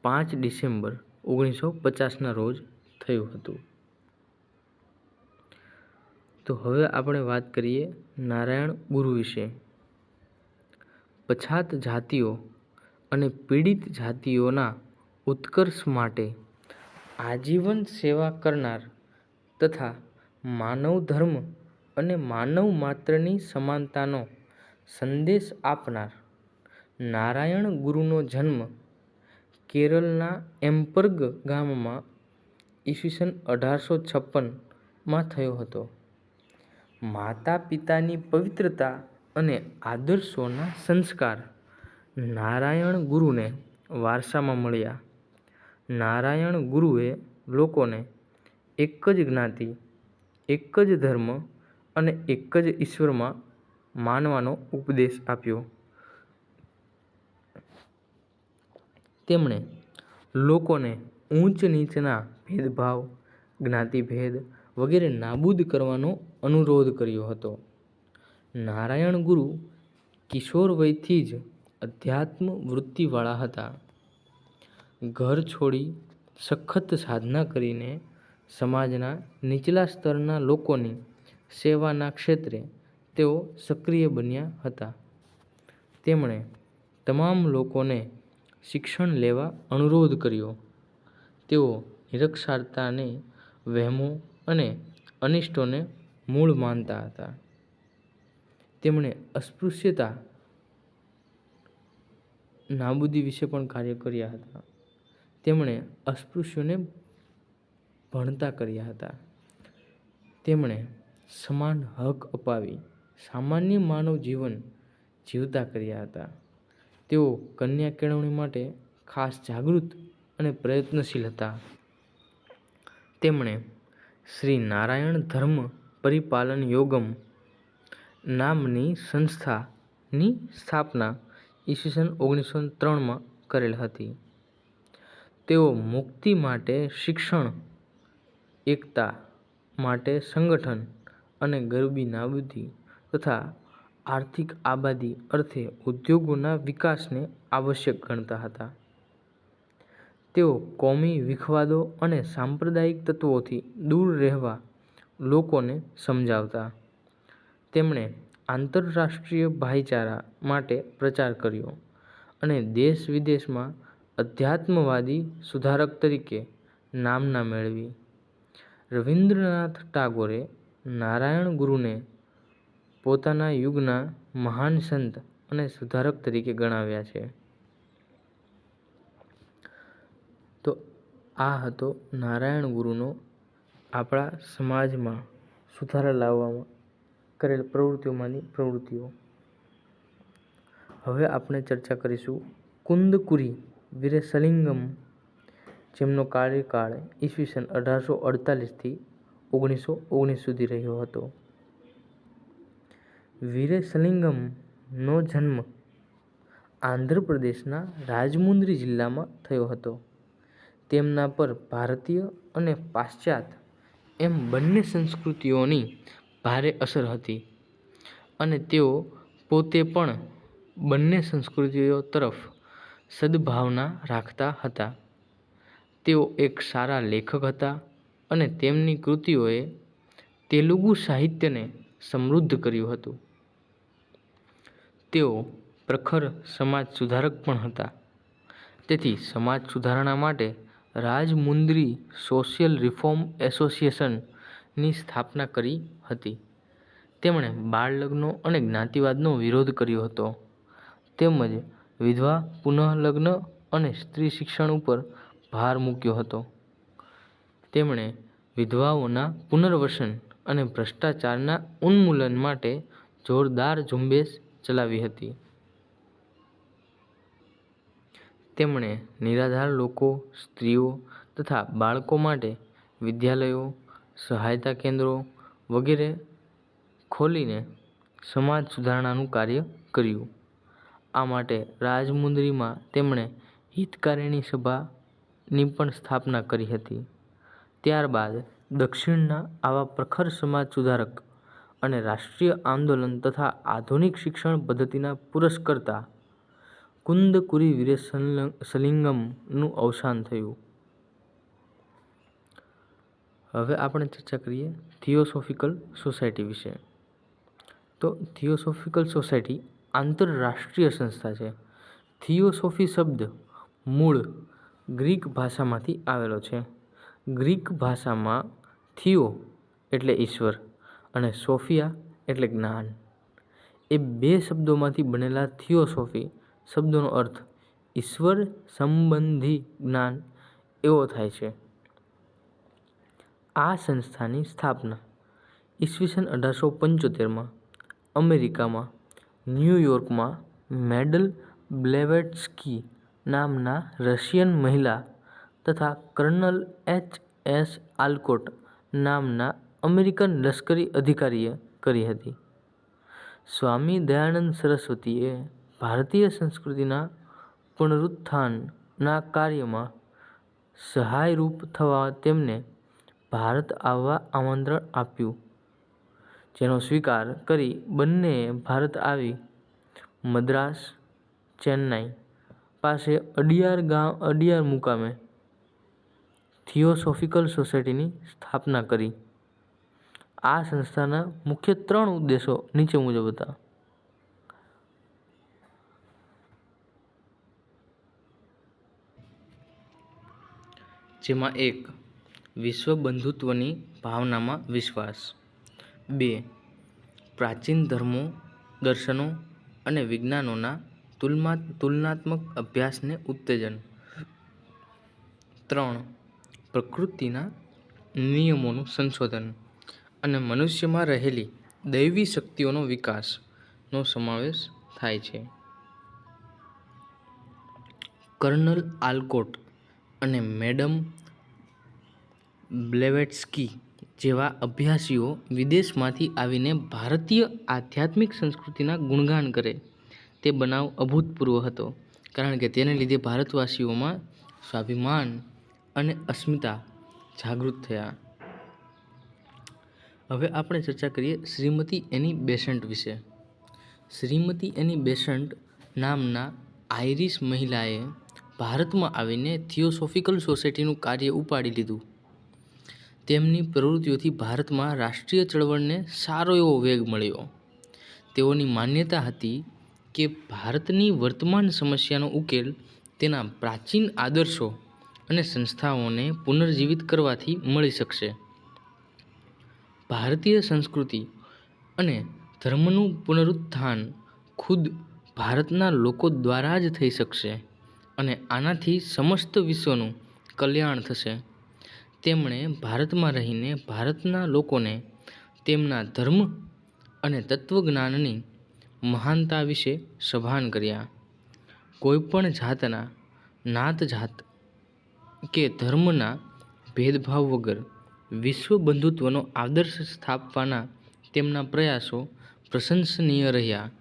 5 ડિસેમ્બર 1950ના રોજ થયું હતું. તો હવે આપણે વાત કરીએ નારાયણ ગુરુ વિશે. પછાત જાતિઓ અને પીડિત જાતિઓના ઉત્કર્ષ માટે આજીવન સેવા કરનાર તથા માનવ ધર્મ અને માનવ માત્રની સમાનતાનો સંદેશ આપનાર નારાયણ ગુરુનો જન્મ કેરળના એમ્પર્ગ ગામમાં ઈસવીસન 1856માં થયો હતો. માતા પિતાની પવિત્રતા અને આદર્શોના સંસ્કાર નારાયણ ગુરુને વારસામાં મળ્યા. નારાયણ ગુરુએ લોકોને એક જ જ્ઞાતિ, એક જ ધર્મ અને એક જ ઈશ્વરમાં માનવાનો ઉપદેશ આપ્યો. તેમણે લોકોને ઊંચ નીચના ભેદભાવ, જ્ઞાતિભેદ વગેરે નાબૂદ કરવાનો અનુરોધ કર્યો હતો. નારાયણ ગુરુ કિશોર વયથી જ અધ્યાત્મ વૃત્તિવાળા હતા. ઘર છોડી સખત સાધના કરીને સમાજના નીચલા સ્તરના લોકોની સેવાના ક્ષેત્રે તેઓ સક્રિય બન્યા હતા. તેમણે તમામ લોકોને શિક્ષણ લેવા અનુરોધ કર્યો. તેઓ નિરક્ષરતાને, વહેમો અને અનિષ્ટોને મૂળ માનતા હતા. તેમણે અસ્પૃશ્યતા નાબૂદી વિશે પણ કાર્ય કર્યા હતા. તેમણે અસ્પૃશ્યોને ભણતા કર્યા હતા. તેમણે સમાન હક અપાવી સામાન્ય માનવ જીવન જીવતા કર્યા હતા. તેઓ કન્યા કેળવણી માટે ખાસ જાગૃત અને પ્રયત્નશીલ હતા. તેમણે શ્રી નારાયણ ધર્મ પરિપાલન યોગમ નામની સંસ્થાની સ્થાપના ઈસવીસન 1903માં કરેલ હતી. તેઓ મુક્તિ માટે શિક્ષણ, એકતા માટે સંગઠન અને ગરીબી નાબૂદી તથા આર્થિક આબાદી અર્થે ઉદ્યોગોના વિકાસને આવશ્યક ગણતા હતા. તેઓ કોમી વિખવાદો અને સાંપ્રદાયિક તત્વોથી દૂર રહેવા લોકોને સમજાવતા. તેમણે આંતરરાષ્ટ્રીય ભાઈચારા માટે પ્રચાર કર્યો અને દેશ વિદેશમાં અધ્યાત્મવાદી સુધારક તરીકે નામના મેળવી. રવિન્દ્રનાથ ટાગોરે નારાયણ ગુરુને પોતાના યુગના મહાન સંત અને સુધારક તરીકે ગણાવ્યા છે. તો આ હતો નારાયણ ગુરુનો આપણા સમાજમાં સુધારા લાવવામાં કરેલ પ્રવૃત્તિઓમાંની પ્રવૃત્તિઓ. હવે આપણે ચર્ચા કરીશું કુંદકુરી વીરેશલિંગમ, જેમનો કાર્યકાળ ઈસવીસન 1848થી 1919 સુધી રહ્યો હતો. વીરેશલિંગમનો જન્મ આંધ્રપ્રદેશના રાજમુંદ્રી જિલ્લામાં થયો હતો. તેમના પર ભારતીય અને પાશ્ચાત્ય એમ બંને સંસ્કૃતિઓની ભારે અસર હતી અને તેઓ પોતે પણ બંને સંસ્કૃતિઓ તરફ સદ્ભાવના રાખતા હતા. તેઓ એક સારા લેખક હતા અને તેમની કૃતિઓએ તેલુગુ સાહિત્યને સમૃદ્ધ કર્યું હતું. તેઓ પ્રખર સમાજ સુધારક પણ હતા. તેથી સમાજ સુધારણા માટે રાજમુંદ્રી સોશિયલ રિફોર્મ એસોસિએશનની સ્થાપના કરી હતી. તેમણે બાળ લગ્નો અને જ્ઞાતિવાદનો વિરોધ કર્યો હતો તેમજ વિધવા પુનઃલગ્ન અને સ્ત્રી શિક્ષણ ઉપર ભાર મૂક્યો હતો. તેમણે વિધવાઓના પુનર્વસન અને ભ્રષ્ટાચારના ઉન્મૂલન માટે જોરદાર ઝુંબેશ ચલાવી હતી. તેમણે નિરાધાર લોકો, સ્ત્રીઓ તથા બાળકો માટે વિદ્યાલયો, સહાયતા કેન્દ્રો વગેરે ખોલીને સમાજ સુધારણાનું કાર્ય કર્યું. આ માટે રાજમુંદ્રીમાં તેમણે હિતકારિણી સભાની પણ સ્થાપના કરી હતી. ત્યારબાદ દક્ષિણના આવા પ્રખર સમાજ સુધારક અને રાષ્ટ્રીય આંદોલન તથા આધુનિક શિક્ષણ પદ્ધતિના પુરસ્કર્તા કુંદકુરી વીરેશલિંગમનું અવસાન થયું. હવે આપણે ચર્ચા કરીએ થિયોસોફિકલ સોસાયટી વિશે. તો થિયોસોફિકલ સોસાયટી આંતરરાષ્ટ્રીય સંસ્થા છે. થિયોસોફી શબ્દ મૂળ ગ્રીક ભાષામાંથી આવેલો છે. ગ્રીક ભાષામાં થિયો એટલે ઈશ્વર અને સોફિયા એટલે જ્ઞાન. એ બે શબ્દોમાંથી બનેલા થિયોસોફી શબ્દનો અર્થ ઈશ્વર સંબંધી જ્ઞાન એવો થાય છે. આ સંસ્થાની સ્થાપના ઈસવીસન 1875માં અમેરિકામાં ન્યૂયોર્કમાં મેડલ બ્લેવેટ્સ્કી નામના રશિયન મહિલા તથા કર્નલ H.S. આલ્કોટ નામના અમેરિકન લશ્કરી અધિકારીએ કરી હતી. સ્વામી દયાનંદ સરસ્વતીએ ભારતીય સંસ્કૃતિના પુનરુત્થાનના કાર્યમાં સહાયરૂપ થવા તેમને ભારત આવવા આમંત્રણ આપ્યું, જેનો સ્વીકાર કરી બંનેએ ભારત આવી મદ્રાસ, ચેન્નાઈ પાસે અડિયાર મુકામે થિયોસોફિકલ સોસાયટીની સ્થાપના કરી. આ સંસ્થાના મુખ્ય 3 ઉદ્દેશો નીચે મુજબ હતા. જેમાં 1. વિશ્વ બંધુત્વની ભાવનામાં વિશ્વાસ. 2. પ્રાચીન ધર્મો, દર્શનો અને વિજ્ઞાનોના તુલનાત્મક અભ્યાસને ઉત્તેજન. 3. પ્રકૃતિના નિયમોનું સંશોધન અને મનુષ્યમાં રહેલી દૈવી શક્તિઓનો વિકાસનો સમાવેશ થાય છે. કર્નલ આલ્કોટ અને મેડમ બ્લેવેટ્સ્કી જેવા અભ્યાસીઓ વિદેશમાંથી આવીને ભારતીય આધ્યાત્મિક સંસ્કૃતિના ગુણગાન કરે તે બનાવ અભૂતપૂર્વ હતો, કારણ કે તેને લીધે ભારતવાસીઓમાં સ્વાભિમાન અને અસ્મિતા જાગૃત થયા. હવે આપણે ચર્ચા કરીએ શ્રીમતી એની બેસન્ટ વિશે. શ્રીમતી એની બેસન્ટ નામના આયરિશ મહિલાએ ભારતમાં આવીને થિયોસોફિકલ સોસાયટીનું કાર્ય ઉપાડી લીધું. તેમની પ્રવૃત્તિઓથી ભારતમાં રાષ્ટ્રીય ચળવળને સારો એવો વેગ મળ્યો. તેઓની માન્યતા હતી કે ભારતની વર્તમાન સમસ્યાનો ઉકેલ તેના પ્રાચીન આદર્શો અને સંસ્થાઓને પુનર્જીવિત કરવાથી મળી શકશે. ભારતીય સંસ્કૃતિ અને ધર્મનું પુનરુત્થાન ખુદ ભારતના લોકો દ્વારા જ થઈ શકશે અને આનાથી સમસ્ત વિશ્વનું કલ્યાણ થશે. તેમણે ભારતમાં રહીને ભારતના લોકોને તેમના ધર્મ અને તત્વજ્ઞાનની મહાનતા વિશે સભાન કર્યા. કોઈપણ જાતના નાતજાત કે ધર્મના ભેદભાવ વગર વિશ્વ બંધુત્વનો આદર્શ સ્થાપવાના તેમના પ્રયાસો પ્રશંસનીય રહ્યા.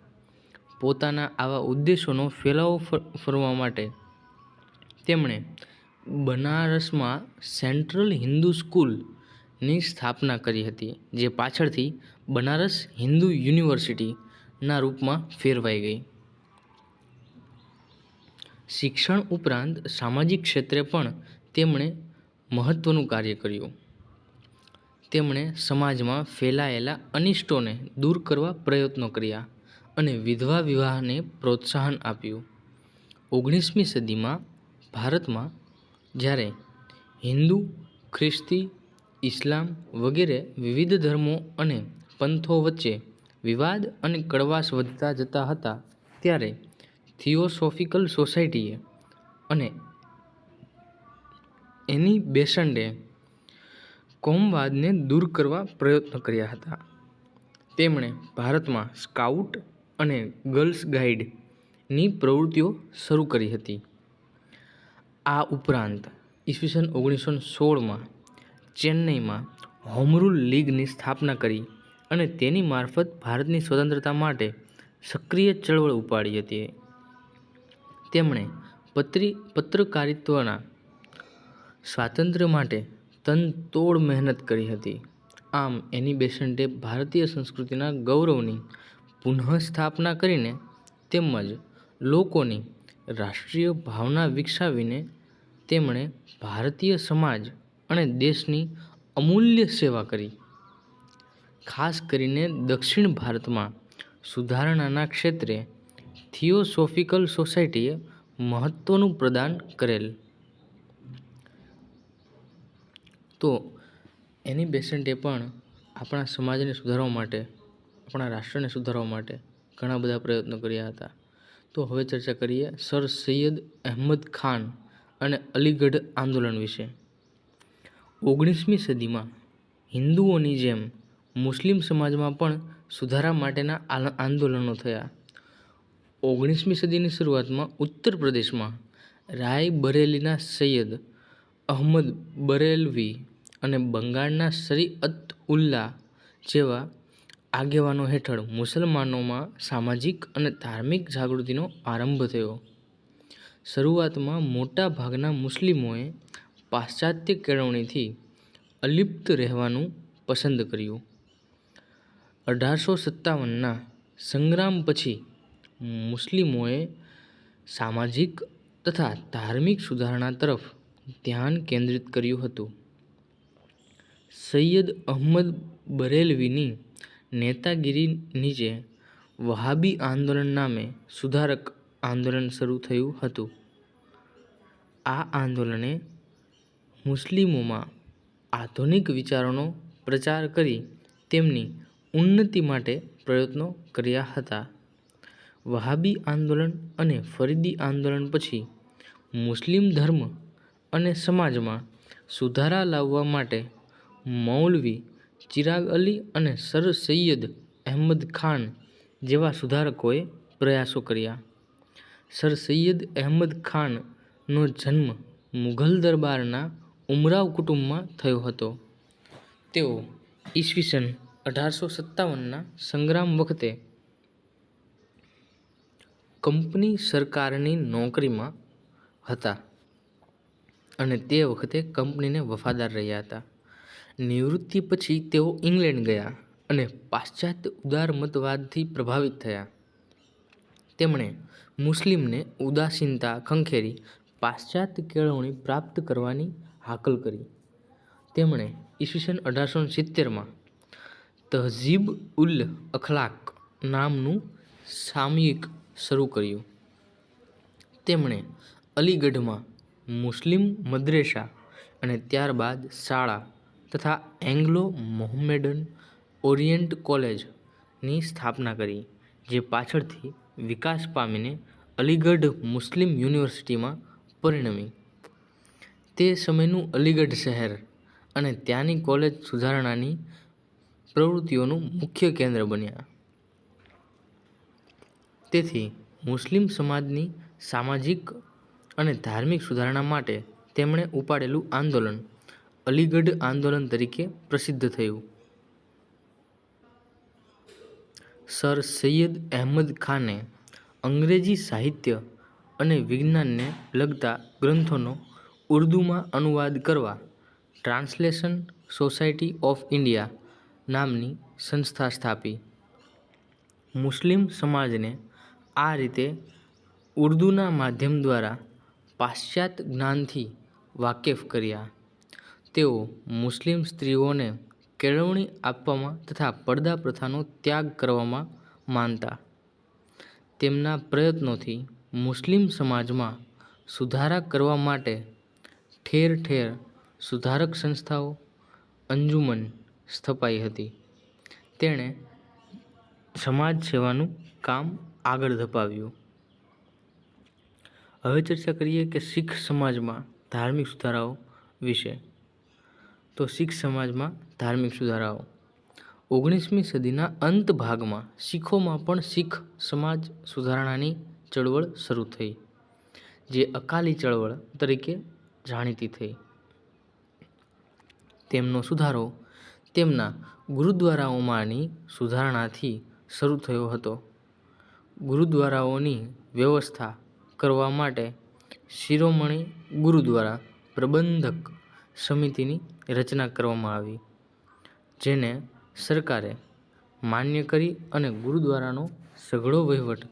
પોતાના આવા ઉદ્દેશોનો ફેલાવો કરવા માટે તેમણે બનારસમાં સેન્ટ્રલ હિન્દુ સ્કૂલની સ્થાપના કરી હતી, જે પાછળથી બનારસ હિન્દુ યુનિવર્સિટીના રૂપમાં ફેરવાઈ ગઈ. શિક્ષણ ઉપરાંત સામાજિક ક્ષેત્રે પણ તેમણે મહત્વનું કાર્ય કર્યું. તેમણે સમાજમાં ફેલાયેલા અનિષ્ટોને દૂર કરવા પ્રયત્નો કર્યા અને વિધવા વિવાહને પ્રોત્સાહન આપ્યું. 19મી સદીમાં ભારતમાં જ્યારે હિન્દુ, ખ્રિસ્તી, ઇસ્લામ વગેરે વિવિધ ધર્મો અને પંથો વચ્ચે વિવાદ અને કડવાશ વધતા જતા હતા, ત્યારે થિયોસોફિકલ સોસાયટીએ અને એની બેસન્ટે કોમવાદને દૂર કરવા પ્રયત્નો કર્યા હતા. તેમણે ભારતમાં સ્કાઉટ અને ગર્લ્સ ગાઈડની પ્રવૃત્તિઓ શરૂ કરી હતી. આ ઉપરાંત ઈસવીસન 1916માં ચેન્નઈમાં હોમ રૂલ લીગની સ્થાપના કરી અને તેની મારફત ભારતની સ્વતંત્રતા માટે સક્રિય ચળવળ ઉપાડી હતી. તેમણે પત્રકારિત્વના સ્વાતંત્ર્ય માટે તનતોડ મહેનત કરી હતી. આમ એની બેસન્ટે ભારતીય સંસ્કૃતિના ગૌરવની પુનઃસ્થાપના કરીને તેમજ લોકોની રાષ્ટ્રીય ભાવના વિકસાવીને તેમણે ભારતીય સમાજ અને દેશની અમૂલ્ય સેવા કરી. ખાસ કરીને દક્ષિણ ભારતમાં સુધારણાના ક્ષેત્રે થિયોસોફિકલ સોસાયટીએ મહત્વનું પ્રદાન કરેલ. તો એની બેસન્ટે પણ આપણા સમાજને સુધારવા માટે, આપણા રાષ્ટ્રને સુધારવા માટે ઘણા બધા પ્રયત્નો કર્યા હતા. તો હવે ચર્ચા કરીએ સર સૈયદ અહેમદ ખાન અને અલીગઢ આંદોલન વિશે. 19મી સદીમાં હિન્દુઓની જેમ મુસ્લિમ સમાજમાં પણ સુધારા માટેના આંદોલનો થયા. 19મી સદીની શરૂઆતમાં ઉત્તર પ્રદેશમાં રાયબરેલીના સૈયદ અહમદ બરેલવી અને બંગાળના શરીઅત ઉલ્લાહ જેવા આગેવાનો હેઠળ મુસલમાનોમાં સામાજિક અને ધાર્મિક જાગૃતિનો આરંભ થયો. શરૂઆતમાં મોટા ભાગના મુસ્લિમોએ પાશ્ચાત્ય કેળવણીથી અલિપ્ત રહેવાનું પસંદ કર્યું. 1857ના સંગ્રામ પછી મુસ્લિમોએ સામાજિક તથા ધાર્મિક સુધારણા તરફ ધ્યાન કેન્દ્રિત કર્યું હતું. સૈયદ અહમદ બરેલવીની નેતાગીરી નીચે વહાબી આંદોલન નામે સુધારક આંદોલન શરૂ થયું હતું. આ આંદોલને મુસ્લિમોમાં આધુનિક વિચારોનો પ્રચાર કરી તેમની ઉન્નતિ માટે પ્રયત્નો કર્યા હતા. વહાબી આંદોલન અને ફરીદી આંદોલન પછી મુસ્લિમ ધર્મ અને સમાજમાં સુધારા લાવવા માટે મૌલવી ચિરાગ અલી અને સર સૈયદ અહેમદ ખાન જેવા સુધારકોએ પ્રયાસો કર્યા. સર સૈયદ અહેમદ ખાનનો જન્મ મુઘલ દરબારના ઉમરાવ કુટુંબમાં થયો હતો. તેઓ ઈસવીસન 1857ના સંગ્રામ વખતે કંપની સરકારની નોકરીમાં હતા અને તે વખતે કંપનીને વફાદાર રહ્યા હતા. નિવૃત્તિ પછી તેઓ ઇંગ્લેન્ડ ગયા અને પાશ્ચાત્ય ઉદારમતવાદથી પ્રભાવિત થયા. તેમણે મુસ્લિમને ઉદાસીનતા ખંખેરી પાશ્ચાત્ય કેળવણી પ્રાપ્ત કરવાની હાકલ કરી. તેમણે ઈસવીસન 1870માં તહઝીબ ઉલ અખલાક નામનું સામયિક શરૂ કર્યું. તેમણે અલીગઢમાં મુસ્લિમ મદ્રેસા અને ત્યારબાદ શાળા તથા એંગ્લો મોહમ્મેડન ઓરિયન્ટ કોલેજની સ્થાપના કરી, જે પાછળથી વિકાસ પામીને અલીગઢ મુસ્લિમ યુનિવર્સિટીમાં પરિણમી. તે સમયનું અલીગઢ શહેર અને ત્યાંની કોલેજ સુધારણાની પ્રવૃત્તિઓનું મુખ્ય કેન્દ્ર બન્યા. તેથી મુસ્લિમ સમાજની સામાજિક અને ધાર્મિક સુધારણા માટે તેમણે ઉપાડેલું આંદોલન અલીગઢ આંદોલન તરીકે પ્રસિદ્ધ થયું. સર સૈયદ અહેમદ ખાને અંગ્રેજી સાહિત્ય અને વિજ્ઞાનને લગતા ગ્રંથોનો ઉર્દૂમાં અનુવાદ કરવા ટ્રાન્સલેશન સોસાયટી ઓફ ઇન્ડિયા નામની સંસ્થા સ્થાપી. મુસ્લિમ સમાજને આ રીતે ઉર્દૂના માધ્યમ દ્વારા પાશ્ચાત્ય જ્ઞાનથી વાકેફ કર્યા. તેઓ મુસ્લિમ સ્ત્રીઓને કેળવણી આપવામાં તથા પડદા પ્રથાનો ત્યાગ કરવામાં માનતા. તેમના પ્રયત્નોથી મુસ્લિમ સમાજમાં સુધારા કરવા માટે ઠેર ઠેર સુધારક સંસ્થાઓ, અંજુમન સ્થપાઈ હતી. તેણે સમાજ સેવાનું કામ આગળ ધપાવ્યું. હવે ચર્ચા કરીએ કે શીખ સમાજમાં ધાર્મિક સુધારાઓ વિશે. તો શીખ સમાજમાં ધાર્મિક સુધારાઓ 19મી સદીના અંત ભાગમાં શીખોમાં પણ શીખ સમાજ સુધારણાની ચળવળ શરૂ થઈ, જે અકાલી ચળવળ તરીકે જાણીતી થઈ. તેમનો સુધારો તેમના ગુરુદ્વારાઓમાંની સુધારણાથી શરૂ થયો હતો. ગુરુદ્વારાઓની વ્યવસ્થા કરવા માટે શિરોમણી ગુરુદ્વારા પ્રબંધક સમિતિની રચના કરવામાં આવી, જેને સરકારે માન્ય કરી અને ગુરુદ્વારાનો સઘળો વહીવટ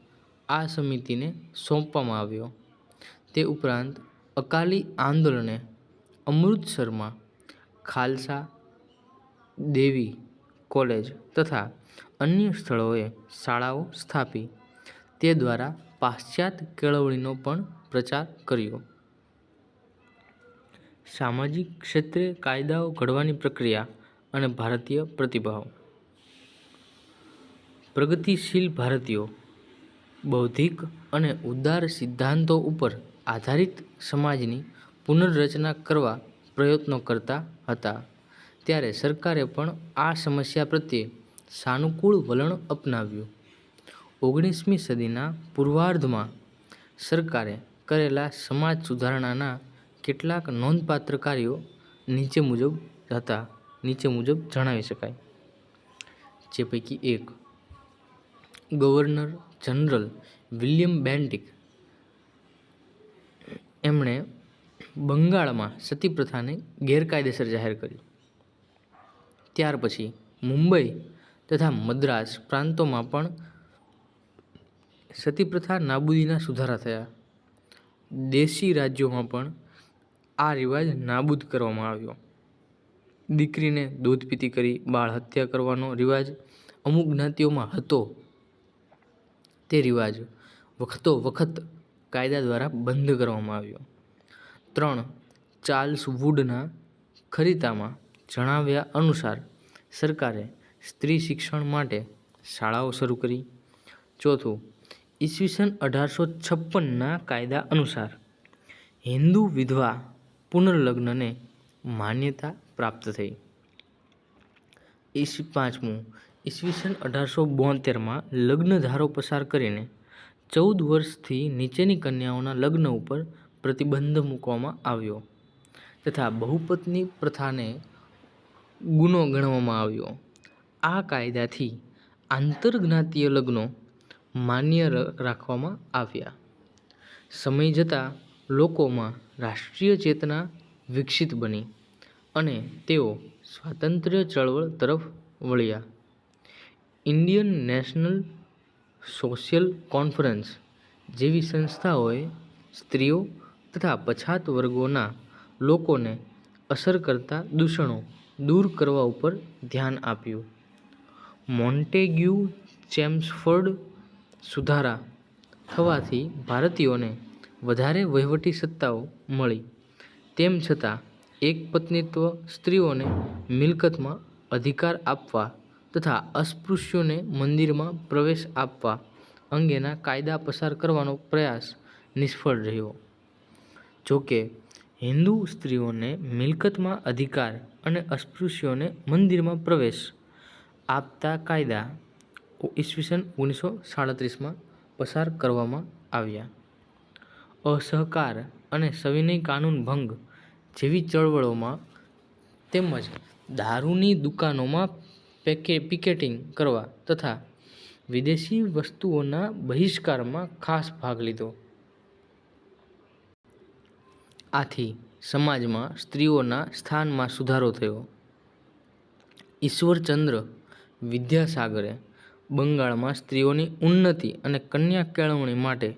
આ સમિતિને સોંપવામાં આવ્યો. તે ઉપરાંત અકાલી આંદોલને અમૃતસરમાં ખાલસા દેવી કોલેજ તથા અન્ય સ્થળોએ શાળાઓ સ્થાપી તે દ્વારા પાશ્ચાત્ય કેળવણીનો પણ પ્રચાર કર્યો. સામાજિક ક્ષેત્રે કાયદાઓ ઘડવાની પ્રક્રિયા અને ભારતીય પ્રતિભાવ. પ્રગતિશીલ ભારતીયો બૌદ્ધિક અને ઉદાર સિદ્ધાંતો ઉપર આધારિત સમાજની પુનર્રચના કરવા પ્રયત્નો કરતા હતા. ત્યારે સરકારે પણ આ સમસ્યા પ્રત્યે સાનુકૂળ વલણ અપનાવ્યું. 19મી સદીના પૂર્વાર્ધમાં સરકારે કરેલા સમાજ સુધારણાના કેટલાક નોંધપાત્ર કાર્યો નીચે મુજબ જણાવી શકાય. જે પૈકી એક, ગવર્નર જનરલ વિલિયમ બેન્ટિક એમણે બંગાળમાં સતી પ્રથાને ગેરકાયદેસર જાહેર કરી. ત્યાર પછી મુંબઈ તથા મદ્રાસ પ્રાંતોમાં પણ સતી પ્રથા નાબૂદીના સુધારા થયા. દેશી રાજ્યોમાં પણ આ રિવાજ નાબૂદ કરવામાં આવ્યો. દીકરીને દૂધ પીતી કરી બાળ હત્યા કરવાનો રિવાજ અમુક જ્ઞાતિઓમાં હતો, તે રિવાજ વખતો વખત કાયદા દ્વારા બંધ કરવામાં આવ્યો. 3. ચાર્લ્સ વુડના ખરીતામાં જણાવ્યા અનુસાર સરકારે સ્ત્રી શિક્ષણ માટે શાળાઓ શરૂ કરી. 4. ઈસવીસન 1856ના કાયદા અનુસાર હિન્દુ વિધવા પુનર્લગ્નને માન્યતા પ્રાપ્ત થઈ. 5. ઈસવીસન 1872માં લગ્નધારો પસાર કરીને 14 વર્ષથી નીચેની કન્યાઓના લગ્ન ઉપર પ્રતિબંધ મૂકવામાં આવ્યો તથા બહુપત્ની પ્રથાને ગુનો ગણવામાં આવ્યો. આ કાયદાથી આંતરજ્ઞાતીય લગ્નો માન્ય રાખવામાં આવ્યા. સમય જતાં લોકોમાં રાષ્ટ્રીય ચેતના વિકસિત બની અને તેઓ સ્વાતંત્ર્ય ચળવળ તરફ વળ્યા. ઇન્ડિયન નેશનલ સોશિયલ કોન્ફરન્સ જેવી સંસ્થાઓએ સ્ત્રીઓ તથા પછાત વર્ગોના લોકોને અસર કરતા દૂષણો દૂર કરવા ઉપર ધ્યાન આપ્યું. મોન્ટેગ્યુ ચેમ્સફોર્ડ સુધારા થવાથી ભારતીયોને વધારે વહીવટી સત્તાઓ મળી. તેમ છતાં એકપત્નીત્વ, સ્ત્રીઓને મિલકતમાં અધિકાર આપવા તથા અસ્પૃશ્યોને મંદિરમાં પ્રવેશ આપવા અંગેના કાયદા પસાર કરવાનો પ્રયાસ નિષ્ફળ રહ્યો. જોકે હિન્દુ સ્ત્રીઓને મિલકતમાં અધિકાર અને અસ્પૃશ્યોને મંદિરમાં પ્રવેશ આપતા કાયદા ઈસવીસન 1937માં પસાર કરવામાં આવ્યા. અસહકાર અને સવિનય કાનૂન ભંગ જેવી ચળવળોમાં તેમજ દારૂની દુકાનોમાં પિકેટિંગ કરવા તથા વિદેશી વસ્તુઓના બહિષ્કારમાં ખાસ ભાગ લીધો. આથી સમાજમાં સ્ત્રીઓના સ્થાનમાં સુધારો થયો. ઈશ્વરચંદ્ર વિદ્યાસાગરે બંગાળમાં સ્ત્રીઓની ઉન્નતિ અને કન્યા કેળવણી માટે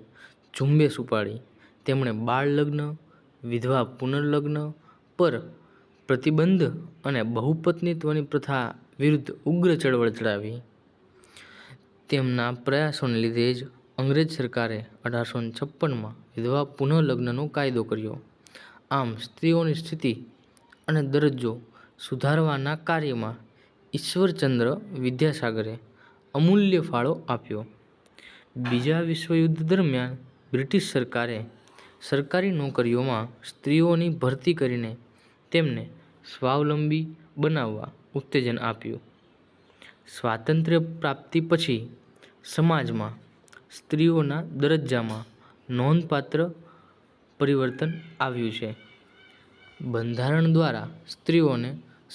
ઝુંબેશ ઉપાડી. તેમણે બાળ લગ્ન, વિધવા પુનર્લગ્ન પર પ્રતિબંધ અને બહુપત્નીત્વની પ્રથા વિરુદ્ધ ઉગ્ર ચળવળ ચલાવી. તેમના પ્રયાસોને લીધે જ અંગ્રેજ સરકારે 1856માં વિધવા પુનઃલગ્નનો કાયદો કર્યો. આમ સ્ત્રીઓની સ્થિતિ અને દરજ્જો સુધારવાના કાર્યમાં ઈશ્વરચંદ્ર વિદ્યાસાગરે અમૂલ્ય ફાળો આપ્યો. બીજા વિશ્વયુદ્ધ દરમિયાન બ્રિટિશ સરકારે સરકારી નોકરીઓમાં સ્ત્રીઓની ભરતી કરીને તેમને સ્વાવલંબી બનાવવા ઉત્તેજન આપ્યું. સ્વાતંત્ર્ય પ્રાપ્તિ પછી સમાજમાં સ્ત્રીઓના દરજ્જામાં નોંધપાત્ર પરિવર્તન આવ્યું છે. બંધારણ દ્વારા સ્ત્રીઓને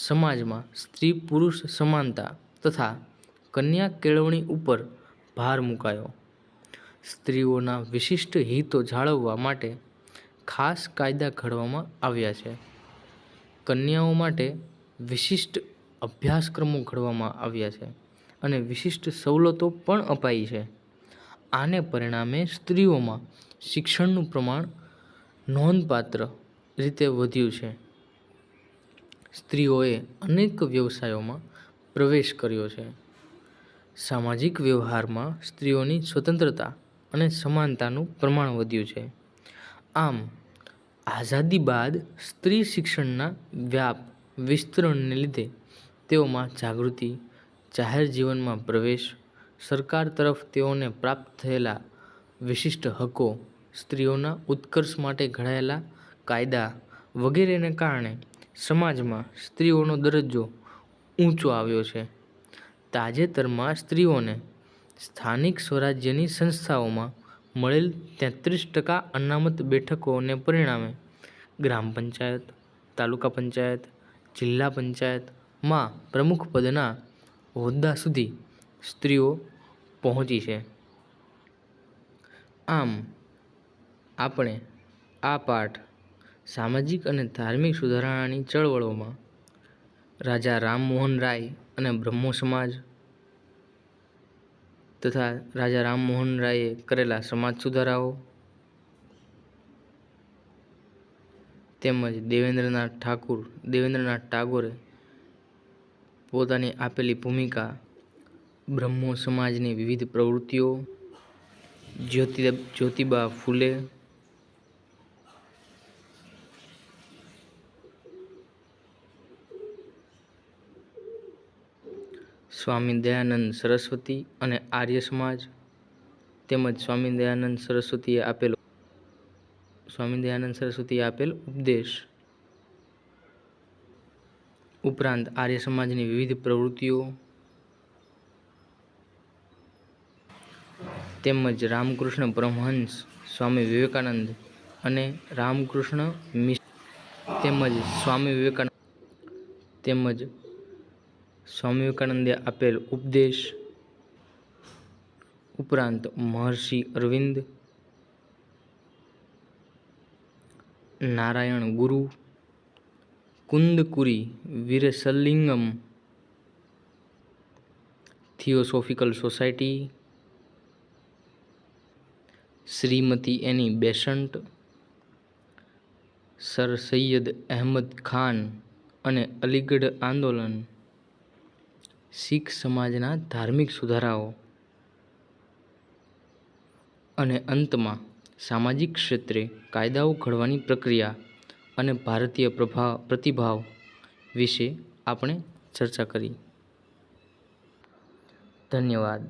સમાજમાં સ્ત્રી પુરુષ સમાનતા તથા કન્યા કેળવણી ઉપર ભાર મુકાયો. સ્ત્રીઓના વિશિષ્ટ હિતો જાળવવા માટે ખાસ કાયદા ઘડવામાં આવ્યા છે. કન્યાઓ માટે વિશિષ્ટ અભ્યાસક્રમો ઘડવામાં આવ્યા છે અને વિશિષ્ટ સવલતો પણ અપાઈ છે. આને પરિણામે સ્ત્રીઓમાં શિક્ષણનું પ્રમાણ નોંધપાત્ર રીતે વધ્યું છે. સ્ત્રીઓએ અનેક વ્યવસાયોમાં પ્રવેશ કર્યો છે. સામાજિક વ્યવહારમાં સ્ત્રીઓની સ્વતંત્રતા અને સમાનતાનું પ્રમાણ વધ્યું છે. આમ આઝાદી બાદ સ્ત્રી શિક્ષણના વ્યાપ વિસ્તરણને લીધે તેઓમાં જાગૃતિ, જાહેર જીવનમાં પ્રવેશ, સરકાર તરફ તેઓને પ્રાપ્ત થયેલા વિશિષ્ટ હકો, સ્ત્રીઓના ઉત્કર્ષ માટે ઘડાયેલા કાયદા વગેરેને કારણે સમાજમાં સ્ત્રીઓનો દરજ્જો ઊંચો આવ્યો છે. તાજેતરમાં સ્ત્રીઓને સ્થાનિક સ્વરાજ્યની સંસ્થાઓમાં મળેલ 33% અનામત બેઠકોને પરિણામે ગ્રામ પંચાયત, તાલુકા પંચાયત, જિલ્લા પંચાયતમાં પ્રમુખ પદના હોદ્દા સુધી સ્ત્રીઓ પહોંચી છે. આમ આપણે આ પાઠ સામાજિક અને ધાર્મિક સુધારણાની ચળવળોમાં રાજા રામમોહન રાય અને બ્રહ્મો સમાજ તથા રાજા રામમોહન રાયે કરેલા સમાજ સુધારાઓ તેમજ દેવેન્દ્રનાથ ટાગોરે પોતાની આપેલી ભૂમિકા, બ્રહ્મો સમાજની વિવિધ પ્રવૃત્તિઓ, જ્યોતિબા ફૂલે, સ્વામી દયાનંદ સરસ્વતી અને આર્ય સમાજ તેમજ સ્વામી દયાનંદ સરસ્વતીએ આપેલ ઉપદેશ ઉપરાંત આર્ય સમાજની વિવિધ પ્રવૃત્તિઓ તેમજ રામકૃષ્ણ પરમહંસ, સ્વામી વિવેકાનંદ અને રામકૃષ્ણ મિશન તેમજ સ્વામી વિવેકાનંદે આપેલ ઉપદેશ ઉપરાંત મહર્ષિ અરવિંદ, નારાયણ ગુરુ, કુંદકુરી વીરેશલિંગમ, થિયોસોફિકલ સોસાયટી, શ્રીમતી એની બેસન્ટ, સર સૈયદ અહેમદ ખાન અને અલીગઢ આંદોલન, શીખ સમાજના ધાર્મિક સુધારાઓ અને અંતમાં સામાજિક ક્ષેત્રે કાયદાઓ ઘડવાની પ્રક્રિયા અને ભારતીય પ્રતિભાવ વિશે આપણે ચર્ચા કરી. ધન્યવાદ.